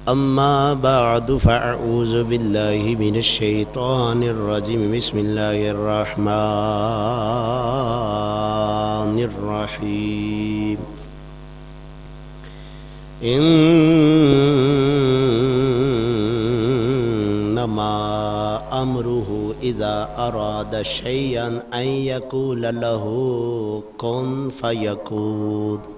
أما بعد فأعوذ بالله من الشيطان الرجيم بسم الله الرحمن الرحيم إنما أمره إذا أراد شيئا أن يقول له كن فيكون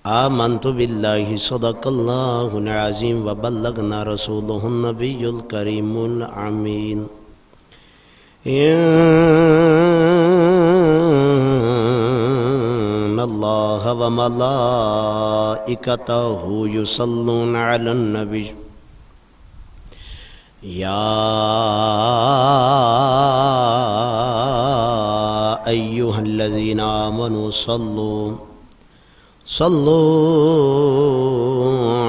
آمنت بالله صدق الله العظيم وبلغنا رسوله النبي الكريم الأمين إن الله وملائكته يصلون على النبي يا أيها الذين آمنوا صلوا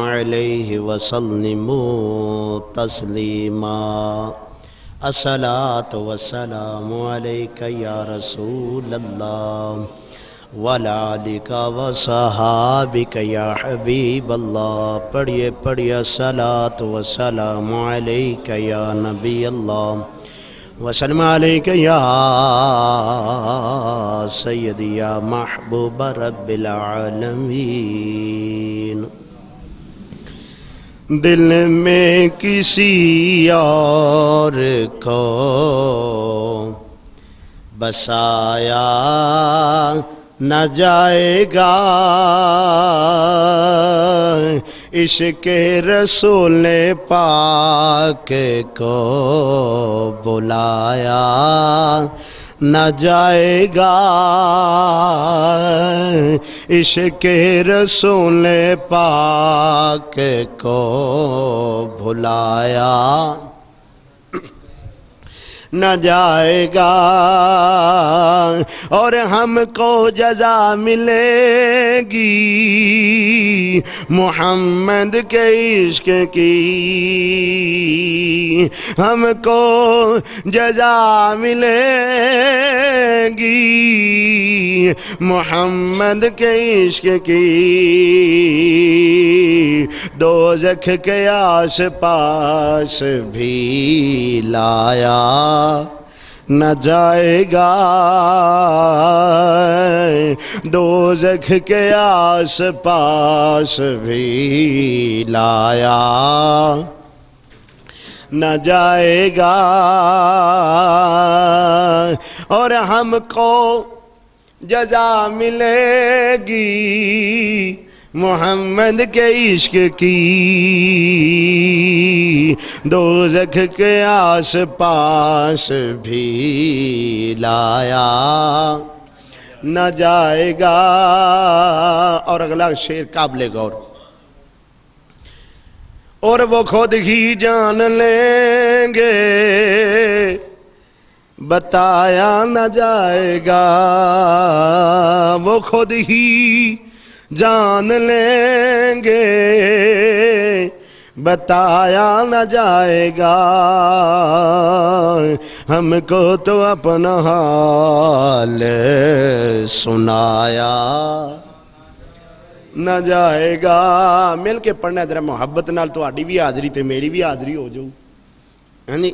عليه وسلموا تسليما الصلاة والسلام عليك يا رسول الله وعلى آلك وصحابك يا حبيب الله پڑھیے پڑھیے الصلاة والسلام عليك يا نبي الله وسلم عليك يا سيدي يا محبوب رب العالمين دل میں کسی اور کو بسایا نہ جائے گا عشق رسول پاک کو بلایا نہ جائے گا عشق رسول پاک کو بھلایا نہ جائے گا اور ہم کو جزا ملے گی محمد کے عشق کی ہم کو جزا ملے گی محمد کے عشق کی دوزخ کے آس پاس بھی لایا نہ جائے گا دوزخ کے آس پاس بھی لایا نہ جائے گا اور ہم کو جزا ملے گی محمد کے عشق کی دوزخ کے آس پاس بھی لایا نہ جائے گا اور اگلا شعر قابل غور اور وہ خود ہی جان لیں گے بتایا نہ جائے گا وہ خود ہی جان لیں گے بتایا نہ جائے گا ہم کو تو اپنا حال سنایا نہ جائے گا مل کے پڑھنا ذرا محبت نال تہاڈی بھی حاضری تے میری بھی حاضری ہو جاؤ یعنی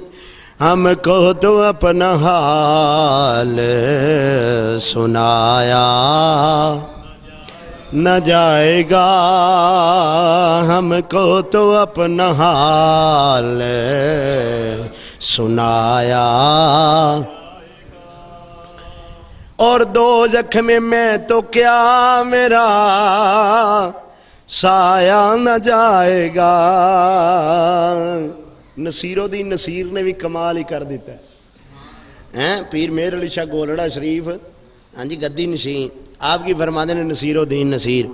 ہم کو تو اپنا حال سنایا نہ جائے گا ہم کو تو اپنا حال سنایا اور دوزخ میں تو کیا میرا سایہ نہ جائے گا نصیر الدین نصیر نے بھی کمال ہی کر دیتا ہے پیر مہر علی شاہ گولڑا شریف ہاں جی گدی نشین آپ کی فرماتے ہیں نصیر الدین نصیر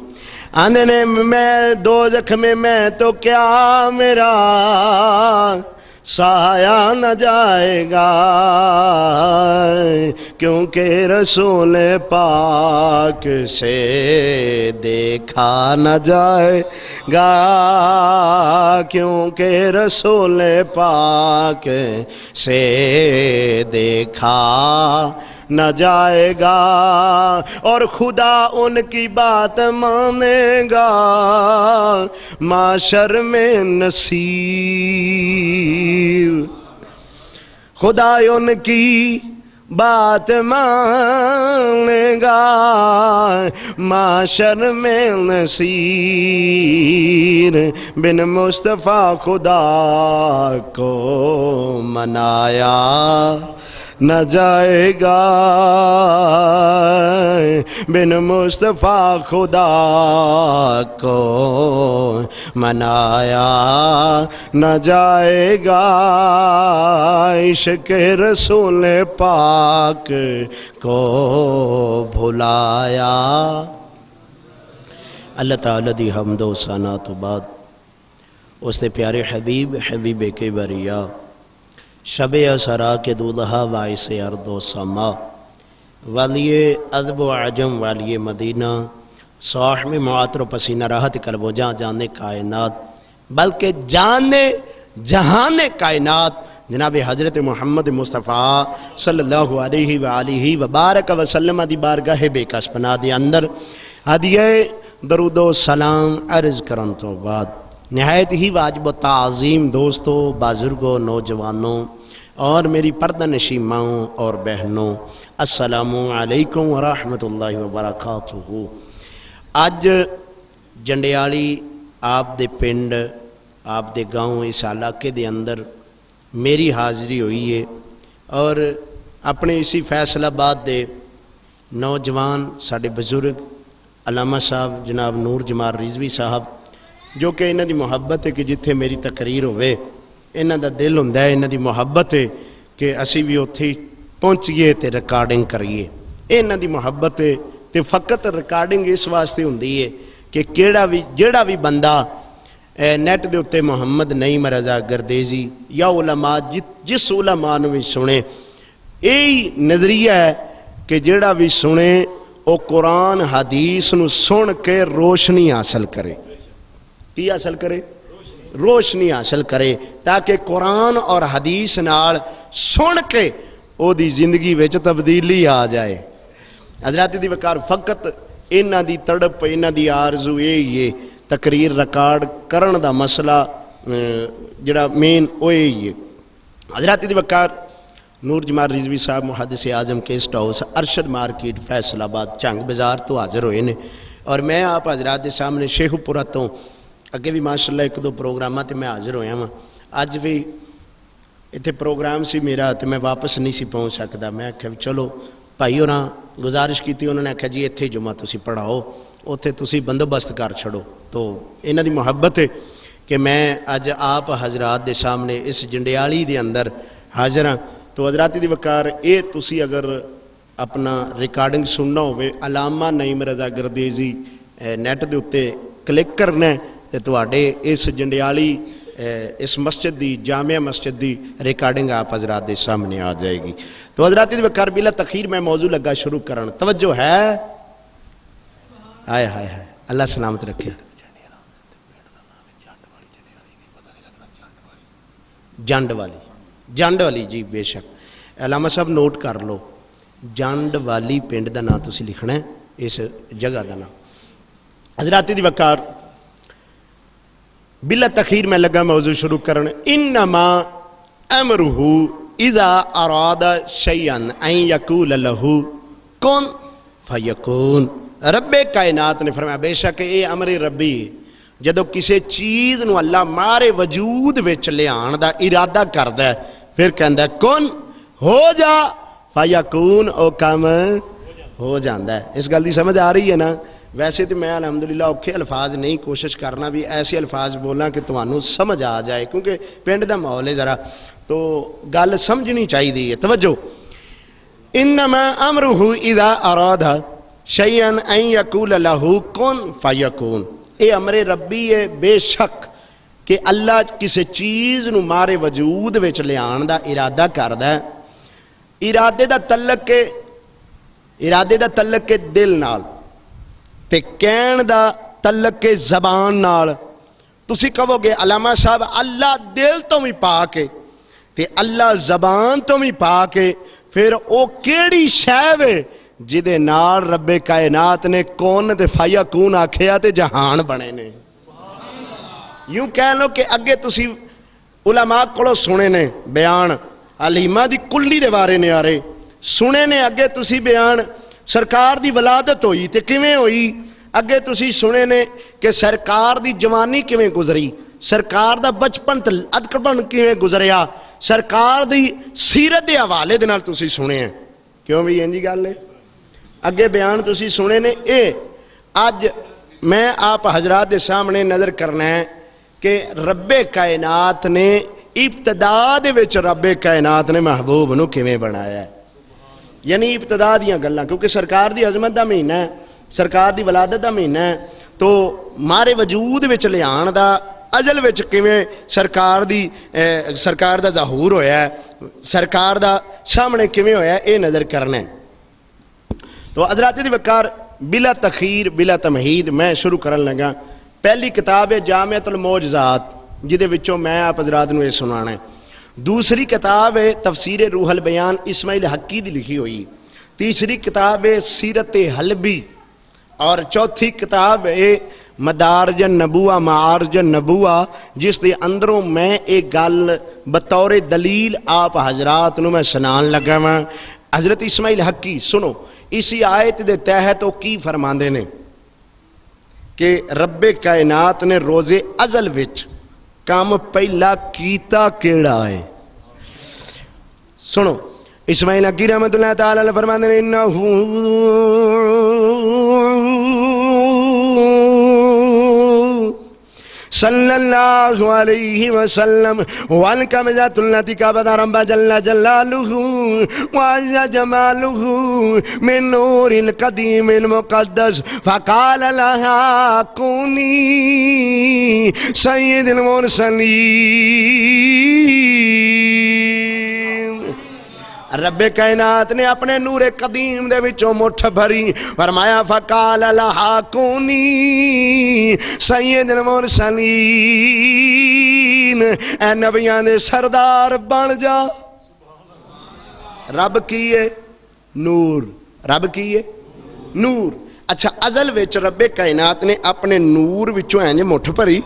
آندے نے میں دوزخ میں تو کیا میرا سایہ نہ جائے گا کیونکہ رسول پاک سے دیکھا نہ جائے گا کیونکہ رسول پاک سے دیکھا نہ جائے گا اور خدا ان کی بات مانے گا معاشر میں نصیر خدا ان کی بات مانے گا معاشر میں نصیر بن مصطفیٰ خدا کو منایا نہ جائے گا بن مصطفیٰ خدا کو منایا نہ جائے گا عشق رسول پاک کو بھلایا۔ اللہ تعالیٰ دی حمد و ثنا تو بعد اس دے پیارے حبیب کے بریا شب اسرا کے دولہا باعث ارض و سما والی ادب و عجم والی مدینہ صاحب معاطر و پسینہ راحت قلب و جان جانے کائنات بلکہ جانے جہان کائنات جناب حضرت محمد مصطفیٰ صلی اللہ علیہ وآلہ وبارک وسلم دی بارگاہ بے کس پناہ دے اندر ہدیہ درود و سلام عرض کرن تو بعد نہایت ہی واجب و تعظیم دوستوں بزرگوں نوجوانوں اور میری پردہ نشین ماؤں اور بہنوں السلام علیکم ورحمۃ اللہ وبرکاتہ۔ اج جنڈیالی آپ دے پنڈ آپ دے گاؤں اس علاقے دے اندر میری حاضری ہوئی ہے اور اپنے اسی فیصل آباد دے نوجوان ساڈے بزرگ علامہ صاحب جناب نور جمال رضوی صاحب جو کہ انہاں دی محبت ہے کہ جتھے میری تقریر ہوئے انہاں دا دل ہوندا ہے انہاں دی محبت ہے کہ اسی بھی اتھے پہنچیے تے ریکارڈنگ کریے انہاں دی محبت ہے تے فقط ریکارڈنگ اس واسطے ہوندی ہے کہ جیڑا بھی بندہ نیٹ دے اتے محمد نعیم رضا گردیزی یا علماء جس علماء نے بھی سنے یہی نظریہ ہے کہ جیڑا بھی سنے وہ قرآن حدیث نو سن کے روشنی حاصل کرے کی حاصل کرے روشنی حاصل کرے تاکہ قرآن اور حدیث نال سن کے او دی زندگی وچ تبدیلی آ جائے۔ حضرات دی وقار فقط انہاں دی تڑپ انہاں دی آرزو یہ تقریر ریکارڈ کرن دا مسئلہ جڑا مین او یہ حضرات دی وقار نور جمال رضوی صاحب محدث اعظم guest house Arshad market Faisalabad چنگ بازار تو حاضر ہوئے نے اور میں آپ حضرات دے سامنے شیخو پورا تو اگے بھی ماشاءاللہ ایک دو پروگرامات میں حاضر ہویا ہوں اج بھی اتنے پروگرام سی میرا تو میں واپس نہیں سی پہنچ سکتا میں آخیا چلو بھائی ہونا گزارش کی انہوں نے آخیا جی اتنے جمعہ تسی پڑھاؤ اتنے تسی بندوبست کر چھڑو تو انہاں دی محبت ہے کہ میں اج آپ حضرات دے سامنے اس جنڈیالی دے اندر حاضر ہاں تو حضرات دی وقار اے تسی اگر اپنا ریکارڈنگ سننا ہوئے علامہ نعیم رضا گردیزی نیٹ دے اتے کلک کرنا ہے تو تواڈے اس جنڈیالی اس مسجد دی جامع مسجد دی ریکارڈنگ آپ حضرات دے سامنے آ جائے گی۔ تو حضرات دی وقار بلا تخیر میں موضوع لگا شروع کرن توجہ ہے ہائے ہائے ہائے اللہ سلامت رکھے جنڈ والی جی بے شک علامہ صاحب نوٹ کر لو جنڈ والی پنڈ دا نام تسی لکھنا ہے اس جگہ دا نام۔ حضرات دی وقار بلا تخیر میں لگا موضوع شروع کرن انما امرہ اذا اراد شیئا ان یقول له کن فیکون۔ رب کائنات نے فرمایا بے شک اے امر ربی جدو کسی چیز نو اللہ مارے وجود وچ لے آن دا ارادہ کردا ہے پھر کہندا ہے کن ہو جا فیکون او کم ہو جاندا ہے۔ اس گل دی سمجھ آ رہی ہے نا؟ ویسے تو میں الحمدللہ اوکھے الفاظ نہیں کوشش کرنا بھی ایسے الفاظ بولنا کہ تمہانوں سمجھ آ جائے کیونکہ پنڈ دا ماحول ہے ذرا تو گل سمجھنی چاہیے ہے۔ توجہ انما امرہ اذا اراد شیئا ان یقول له کن فیکون۔ اے امر ربی ہے بے شک کہ اللہ کسی چیز نو مارے وجود وچ لے آن دا ارادہ کردا ہے۔ ارادے دا تعلق دل نال تے کہن دا تعلق زبان نال۔ تسی کہو گے علامہ صاحب اللہ دل تو بھی پا کے تے اللہ زبان تو بھی پا کے پھر او کیڑی شے وے جدے نال رب کائنات نے کون تے فیکون آکھیا تے جہان بنے نے. یوں کہہ لو کہ اگے تسی علماء کولو سنے نے بیان حلیمہ دی کلی دے بارے نے آرے سنے نے اگے تسی بیان سرکار دی ولادت ہوئی تے کیویں ہوئی اگے تسی سنے نے کہ سرکار دی جوانی کیویں گزری سرکار دا بچپن تے ادکڑپن کیویں گزریا سرکار دی سیرت دے حوالے دے نال تسی سنے ہیں کیوں بھی انجی گل ہے اگے بیان تسی سنے نے اے اج میں آپ حضرات دے سامنے نظر کرنا ہے کہ رب کائنات نے ابتدا دے وچ رب کائنات نے محبوب نو کیویں بنایا ہے یعنی ابتدا دیاں گلاں کیونکہ سرکار دی عظمت دا مہینہ ہے سرکار دی ولادت دا مہینہ ہے تو مارے وجود وچ لیان دا ازل وچ کیویں سرکار دا ظہور ہویا ہے سرکار دا سامنے کیویں ہویا ہے اے نظر کرنا ہے. تو حضرات دی وقار بلا تخیر بلا تمہید میں شروع کرن لگا. پہلی کتاب ہے جامعۃ المعجزات جدے وچوں میں آپ حضرات نو یہ سنانا ہے. دوسری کتاب ہے تفسیر روح البیان اسماعیل حقی دی لکھی ہوئی. تیسری کتاب ہے سیرت حلبی اور چوتھی کتاب ہے مدارج النبوہ معارج النبوہ جس دے اندروں میں ایک گل بطور دلیل آپ حضرات نو میں سنان لگا ہاں. حضرت اسماعیل حقی سنو اسی آیت دے تحت وہ کی فرماندے نے کہ رب کائنات نے روز ازل وچ کام پہلا کیتا کیڑا ہے. سنو اسماعیل حقی رحمت اللہ تعالی علیہ فرماندے نے انہو صلی اللہ علیہ وسلم والکمزات اللاتی کعبت رب جل جلالہ وعز جمالہ من نور القدیم المقدس فقال لها کونی سید المرسلین. رب کائنات نے اپنے نور قدیم دے وچوں مٹھ بھری فرمایا فقال لها کونی سید المرسلین اے نبیاں دے سردار بن جا. رب کی ہے نور رب کی ہے نور. اچھا ازل وچ رب کائنات نے اپنے نور وچوں انج مٹھ بھری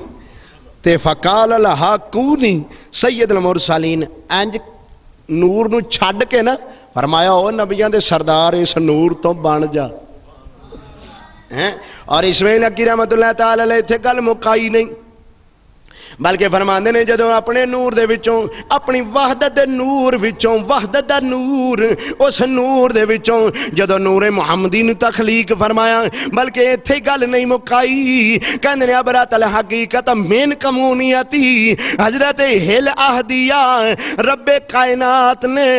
تے فقال لها کونی سید المرسلین انج نور نو چھڈ کے نا فرمایا او نبیاں دے سردار اس نور تو بن جا. اور اسماعیل حقی رحمت اللہ تعالی علیہ تھے گل مکائی نہیں بلکہ فرماندے نے جدوں اپنے نور دے وچوں اپنی وحدت دے نور وچوں وحدت دا نور اس نور دے وچوں جدوں نور محمدی نو تخلیق فرمایا بلکہ ایتھے گل نہیں مکائی کہندے نے ابرات الحقیقت من کمونیتی حضرت ہل احدیہ رب کائنات نے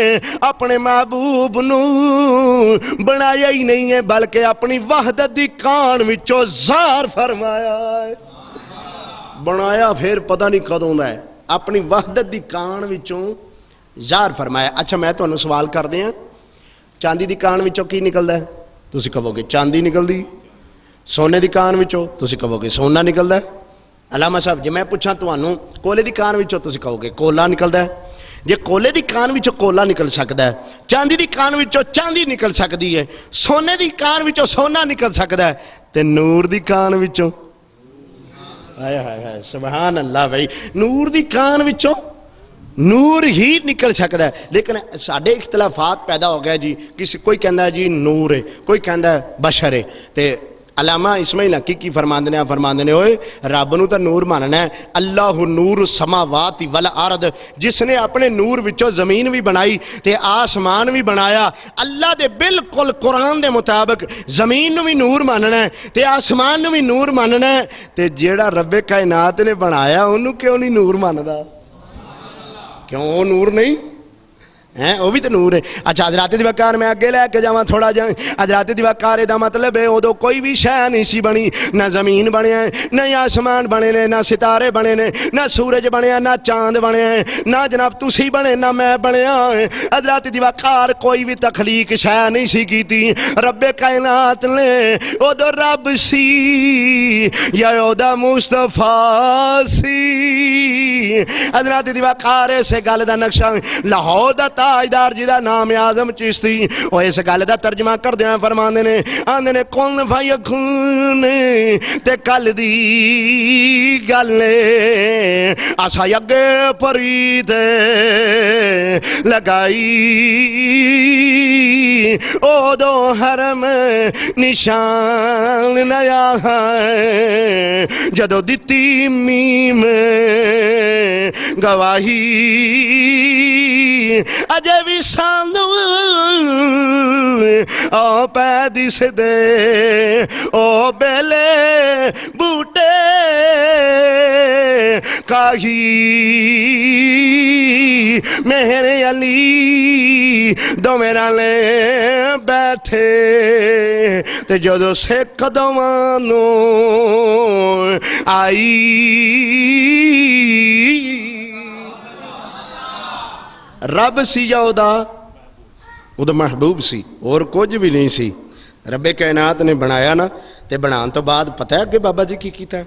اپنے محبوب نو بنایا ہی نہیں ہے بلکہ اپنی وحدت دی کان وچوں ظاہر فرمایا ہے. بنایا پھر پتہ نہیں کدوں دا ہے اپنی وحدت دی کان وچوں ظاہر فرمایا. اچھا میں تانوں سوال کر دیاں چاندی دی کان وچوں کی نکلدا ہے تسی کہو گے چاندی نکلدی. سونے دی کان وچوں تسی کہو گے سونا نکلدا ہے. علامہ صاحب جے میں پوچھاں تانوں کولے دی کان وچوں تسی کہو گے کولا نکلدا ہے. جے کولے دی کان وچوں کولا نکل سکدا ہے چاندی دی کان وچوں چاندی نکل سکدی ہے سونے دی کان وچوں سونا نکل سکدا ہے تے نور دی کان وچوں سبحان اللہ بھائی نور دی کان وچوں نور ہی نکل سکتا ہے. لیکن ساڈے اختلافات پیدا ہو گیا جی کسی کوئی کہندا ہے جی نور ہے کوئی کہندا ہے بشر ہے. تے علامہ اسماعیل حقی کی فرماندے نے اوئے رب نو تے نور ماننا ہے. اللہ نور السماوات والارض جس نے اپنے نور وچوں زمین بھی بنائی تے آسمان بھی بنایا. اللہ دے بالکل قرآن دے مطابق زمین نو بھی نور ماننا ہے تے آسمان نو بھی نور ماننا ہے تے جیڑا رب کائنات نے بنایا انہوں کیوں نہیں نور ماندا کیوں وہ نور نہیں وہ بھی تو نور ہے. اچھا حضرات دی وقار میں اگے لے کے جاواں تھوڑا جا. حضرات دی وقار دا مطلب ہے ادو کوئی بھی شے نہیں سی بنی نہ زمین بنیا نہ آسمان بنے نے نہ ستارے بنے نے نہ سورج بنیا نہ چاند بنیا نہ جناب تسی بنے نہ میں بنیا. حضرات دی وقار کوئی بھی تخلیق شے نہیں سی کیتی. رب کائنات نے ادو رب سی یا اودا مصطفیٰ سی. حضرات دی وقار سے گل دا نقشہ لاہور دا تاجدار جی دا نام اعظم چشتی وہ اس گل دا ترجمہ کردیاں فرماندے نے آندے نے کن فیکون تے کل دی گل اسا اگے پریت لگائی او دو حرم نشان نیا ہے جدو دتی میم گواہی اجے بھی سانو او پیدس دے او بیلے بوٹے کاہی میرے علی دو میرا لے بیٹھے تے جدو سکھ دوانو آئی رب سی یا او دا محبوب سی اور کچھ بھی نہیں سی رب کائنات نے بنایا نا تے بنان تو بعد پتہ ہے کہ بابا جی کی کیتا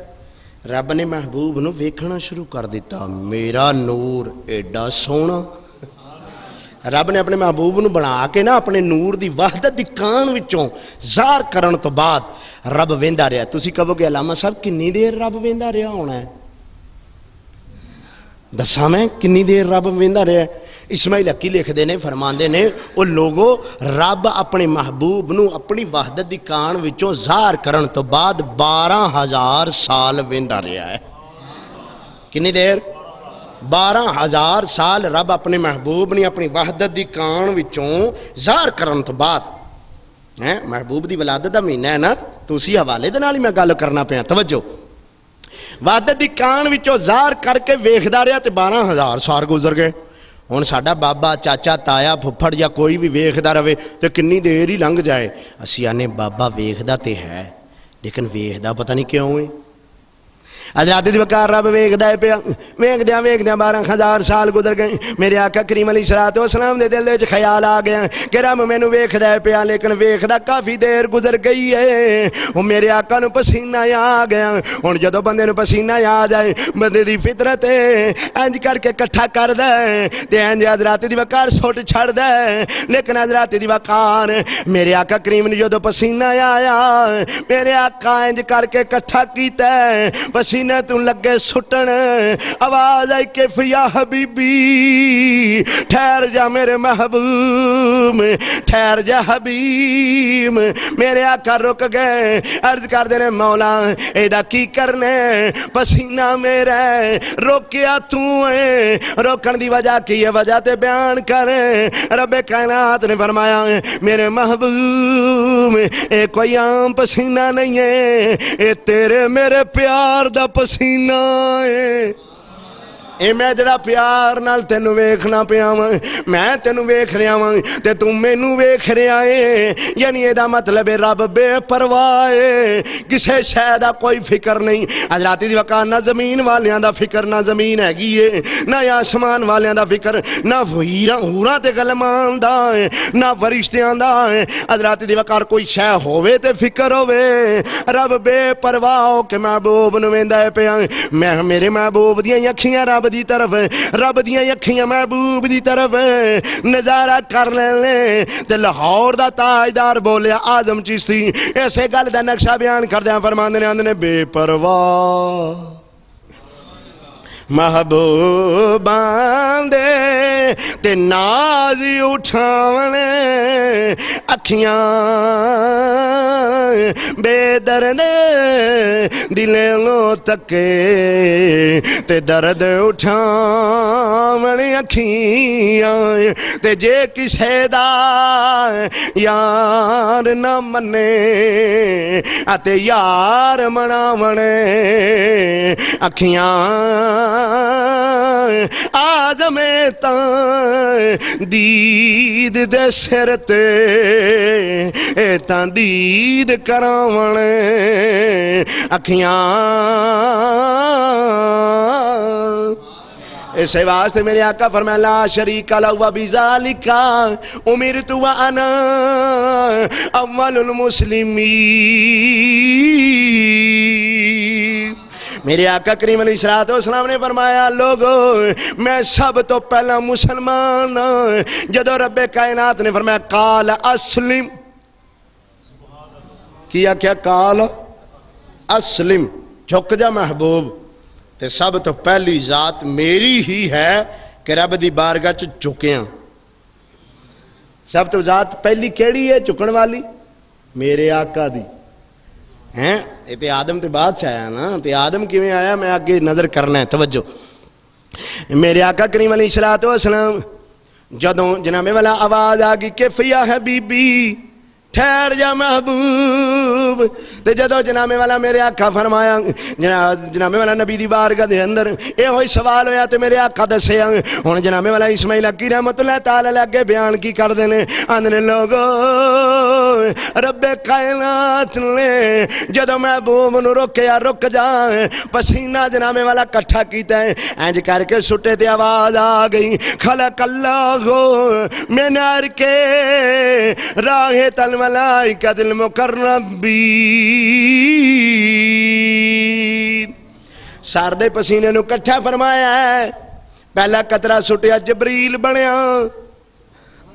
رب نے محبوب نو ویکھنا شروع کر دیتا میرا نور ایڈا سونا رب نے اپنے محبوب نو بنا کے نا اپنے نور دی وحدت دی کان وچوں ظاہر کرن تو بعد رب ویندا رہا تسی کہو گے علامہ صاحب کنی دیر رب ویندا رہا ہونا ہے دساں میں کنی دیر رب ویندا رہا ہے اسماعیل حقی لکھ دینے فرماندے نے وہ لوگوں رب اپنے محبوب نو اپنی وحدت دی کان وچوں ظاہر کرن تو بعد 12,000 سال ویندا رہا ہے کنی دیر 12,000 سال رب اپنے محبوب نے اپنی وحدت دی کان وچوں ظاہر کرن تو بعد محبوب دی ولادت دا مہینہ ہے نا تو اسی حوالے دے نال ہی میں گل کرنا پیا توجہ وحدت دی کان وچوں ظاہر کر کے ویکھدا رہیا تے 12,000 سال گزر گئے ہن ساڈا بابا چاچا تایا پھپھڑ یا کوئی بھی ویکھدا رہے تے کنی دیر ہی لنگ جائے اسی آنے بابا ویکھدا تے ہے لیکن ویکھدا پتہ نہیں کیوں ہے حضرت دی وقار رب ویکھدا ہے پیا ویکھدیاں 12,000 سال گزر گئے میرے آقا کریم علیہ الصلوۃ والسلام دے دل وچ خیال آ گیا کہ رب مینوں ویکھدا ہے پیا لیکن ویکھدا کافی دیر گزر گئی ہے او میرے آقا نو پسینہ آ گیا ہن جدوں بندے نو پسینہ آ جائے بندے دی فطرت انج کر کے اکٹھا کردا ہے تے انج حضرت دی وقار سٹ چھڑدا ہے لیکن حضرت دی وقار میرے آقا کریم نے جدوں پسینہ آیا میرے آقا انج کر کے اکٹھا کیتا ہے پسینہ تو لگے سٹن آواز آئی کہ یا حبیبی ٹھہر جا میرے محبوب ٹھہر جا حبیب میرے آقا رک گئے عرض کر دینے مولا ایدہ کی کرنے پسینہ میرے روکیا تو ہے روکن دی وجہ کی ہے وجہ تے بیان کریں رب کائنات نے فرمایا میرے محبوب اے کوئی عام پسینہ نہیں ہے اے تیرے میرے پیار دا پسینہ ہے اے میں جڑا پیار نال تینوں ویکھنا پیا میں تینوں ویکھ رہا ہوں تے تو مینوں ویکھ رہا ہے یعنی اے دا مطلب رب بے پرواہ ہے کسے شے دا کوئی فکر نہیں حضرت دی وقار نہ زمین والیاں دا فکر نہ زمین ہیگی ہے نہ آسمان والیاں دا فکر نہ ہوراں تے غلمان دا ہے نہ فرشتیاں دا ہے حضرت دی وقار کوئی شے ہووے تے فکر ہووے رب بے پرواہ ہو کے محبوب نو ویندا ہے پیا میں میرے محبوب دیاں اکھیاں رب دی طرف رب دیاں اکھیاں محبوب دی طرف نظارہ کر لے تے لاہور دا تاجدار بولیا اعظم چشتی ایسے گل دا نقشہ بیان کردیاں فرماندے نے آندے نے بے پرواہ محبوباں دے تے ناز اٹھاونے اکھیاں بے درد دلے لو تکے تے درد اٹھاونے اکھیاں تے جے کسے دا یار نہ منے اتے یار مناونے اکھیاں آزم تاں دید دے سر تے تاں دید کراونے اکھیاں اسے واسطے میرے آقا فرمایا لا شریک لہ وبذالک امرت وانا اول المسلمین میرے آقا کریم علیہ الصلوۃ والسلام نے فرمایا لوگو میں سب تو پہلا مسلمان جدو رب کائنات نے فرمایا قال اسلم کیا کیا قال اسلم جھک جا محبوب تے سب تو پہلی ذات میری ہی ہے کہ رب دی بارگاہ چ جھکیاں سب تو ذات پہلی کیڑی ہے جھکن والی میرے آقا دی ہیں یہ تے آدم تے بعد سے آیا نا تے آدم کیویں آیا میں آگے نظر کرنا ہے توجہ میرے آقا کریم علیہ الصلوۃ والسلام جدوں جناب والا آواز آ گئی کہ فیا حبیبی ٹھہر جا محبوب تے جدو جناب والا میرے آقا فرمایا جناب والا نبی دی بارگاہ دے اندر اے ہوئی سوال ہویا تے میرے آقا دسیا ہن جناب والا اسماعیل حقی رحمت اللہ تعالی علیہ اگے بیان کی کر دے نے آندے لوگو رب کائنات نے جدو محبوب نو روکیا رک جا پسینہ جناب والا کٹھا کیتا ہے انج کر کے سٹے تے آواز آ گئی خلق اللہ من نار کے راہ تل ملائکۃ المقربین سار دے پسینے نو کٹھا فرمایا ہے پہلا قطرہ سٹیا جبریل بنیا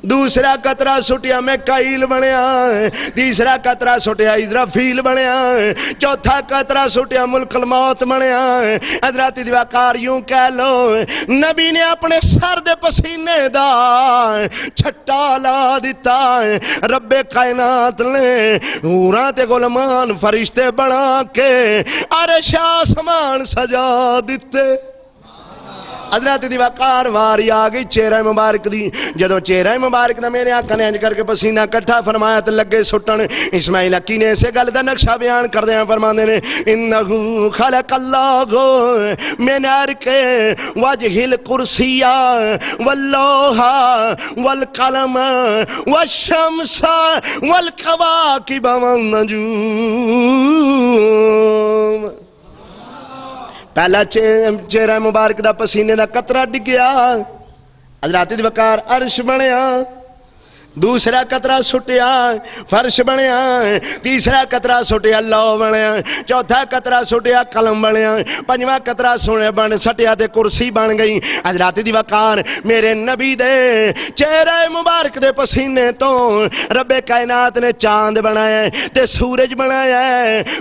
دوسرا قطرہ سٹیا میکائیل بنیا تیسرا قطرہ سٹیا اسرافیل بنیا چوتھا قطرہ سٹیا ملک الموت بنیا حضرات دی وقار یوں کہہ لو نبی نے اپنے سر دے پسینے دا چھٹا لا دیتا رب کائنات نے حوراں تے غلامان فرشتے بنا کے عرش آسمان سجا دیتے حضرت دی وقار واری آ گئی چہرہ مبارک دی جدو چہرہ مبارک دا میرے آقا نے انج کر کے پسینہ کٹھا فرمایا تے لگے سٹن اسماعیل حقی نے اسے گل دا نقشہ بیان کردے ہیں فرماندے نے انہو خلق اللہ من نار کے وجہ الکرسی واللوح والقلم والشمس والکواکب والنجوم پہلا چہرہ مبارک دا پسینے دا قطرہ ڈگیا حضرات دی وقار عرش بنیا دوسرا قطرہ سٹیا فرش بنیا تیسرا قطرہ سٹیا لو بنیا چوتھا قطرہ سٹیا قلم بنیا پنجواں قطرہ سنے بن سٹیا تے کرسی بن گئی حضرات دی وقار میرے نبی دے چہرہ مبارک دے پسینے تو رب کائنات نے چاند بنایا تے سورج بنایا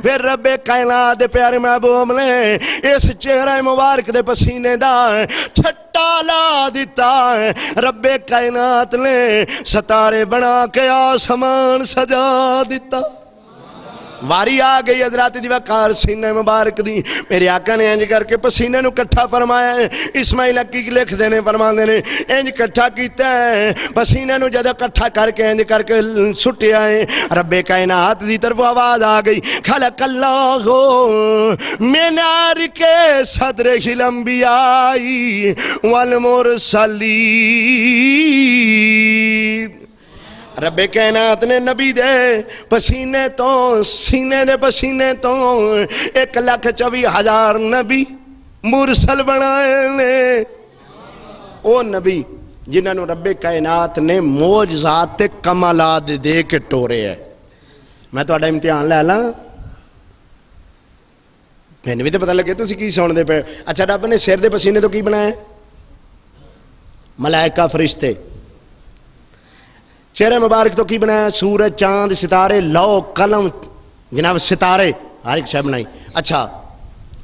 پھر رب کائنات دے پیارے محبوب نے اس چہرہ مبارک دے پسینے دا چھٹا لا دیتا رب کائنات نے ستارے بنا کے آسمان سجا دیتا واری آ گئی حضرات دی وقار سینے مبارک دی میرے آقا نے انج کر کے پسینے نو کٹھا فرمایا ہے اسماعیل حقی لکھ دینے فرماندے نے انج کٹھا کیتا ہے پسینے نو جدو کٹھا کر کے انج کر کے سٹیا ہے رب کائنات دی طرف آواز آ گئی خلق اللہ من نار کے صدر الانبیاء والمرسلین رب کائنات نے نبی دے پسینے تو سینے دے پسینے تو 1,24,000 نبی مرسل بنائے نے او نبی جنہاں نو رب کائنات نے معجزات تے کمالات دے کے ٹورے ہے میں تو اڈا امتحان لے لاں میں نے بھی تو پتہ لگے تو کی سن دے پہ اچھا رب نے سر دے پسینے تو کی بنایا ملائکہ فرشتے چہرہ مبارک تو کی بنایا سورج چاند ستارے لو قلم جناب ستارے ہر ایک شے بنائی اچھا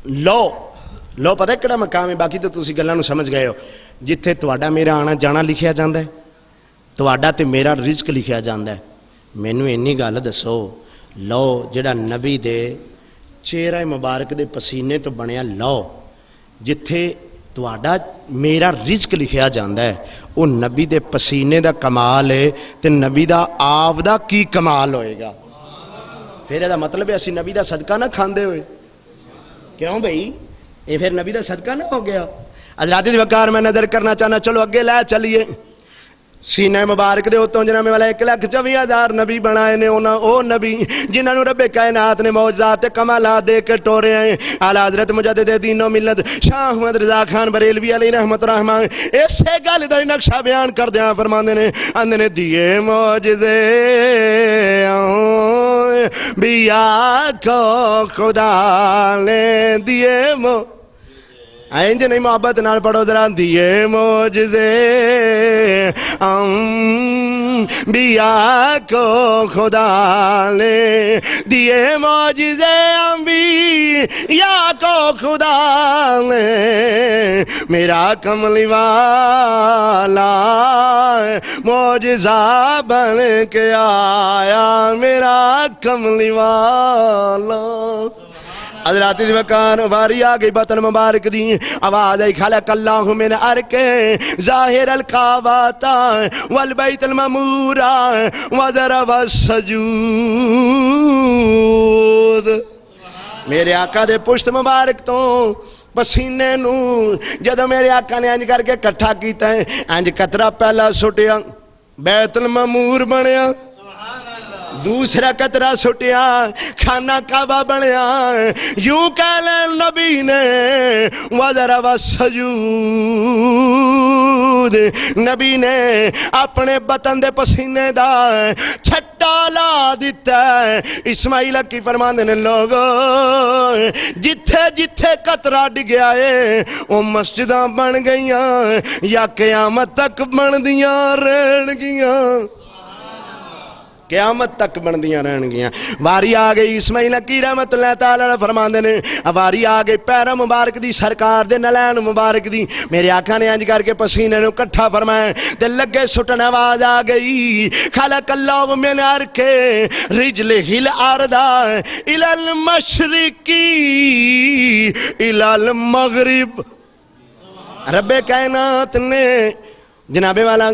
لو پتہ ہے کہڑا مقام ہے باقی تو تسی گلاں نو سمجھ گئے ہو جتھے تہاڈا میرا آنا جانا لکھیا جاندا ہے تہاڈا تے میرا رزق لکھیا جاندا ہے مینوں اینی گل دسو لو جڑا نبی دے چہرہ مبارک دے پسینے تو بنیا لو جتھے تہاڈا میرا رزق لکھیا جاندا ہے وہ نبی دے پسینے دا کمال ہے تے نبی دا آپ دا کی کمال ہوئے گا پھر یہ مطلب ہے اسی نبی دا صدقہ نہ کھاندے ہوئے کیوں بھئی یہ پھر نبی دا صدقہ نہ ہو گیا حضرات دی وقار میں نظر کرنا چاہنا چلو اگے لے چلیے سینہ مبارک دے اتوں جنہاں میں والا 1,24,000 نبی بنائے نے او نبی جنہاں نو رب کائنات نے معجزات کمالات دے کے ٹورے ہیں اعلی حضرت مجدد دین و ملت شاہ احمد رضا خان بریلوی علیہ رحمت الرحمن اسے گل دا نقشہ بیان کر دیاں فرماندے نے اندے نے دیے معجزے انبیاء کو خدا نے دیے اینج نہیں محبت نال پڑھو ذرا دیے معجزے انبیاء کو خدا نے دیے معجزے انبیاء کو خدا نے میرا کملی والا معجزہ بن کے آیا میرا کملی والا حضرات دی وقار واری آگئی بطن مبارک دی آواز آئی خلق اللہ من ارک ظاہر القاباتا والبیت الممورا وذرب السجود میرے آقا دے پشت مبارک تو پسینے نو جدو میرے آقا نے انج کر کے کٹھا کیتا ہے انج قطرہ پہلا سٹیا بیت الممور بنیا دوسرا قطرہ سٹیا خانہ کعبہ بنیا یوں کہہ لیں نبی نے وَذَرَبَ السَّجُودِ نبی نے اپنے بطن دے پسینے دا چھٹا لا دیتا ہے اسماعیل کی فرماندے نے لوگو جتھے جتھے قطرہ ڈگیا ہے وہ مسجداں بن گئیاں یا قیامت تک بن دیاں رہن گیاں قیامت تک بندیاں رہن گیاں واری آگئی اسماعیل کی رحمت اللہ تعالیٰ فرماندے نے واری آگئی پیرہ مبارک دی سرکار دے نلین مبارک دی میرے آقا نے انج کر کے پسینے نے کٹھا فرمائے تے لگے سٹن آواز آگئی خلق اللہ من ارک رجلہ الارض الی المشرقی الی المغرب رب کائنات نے جناب والا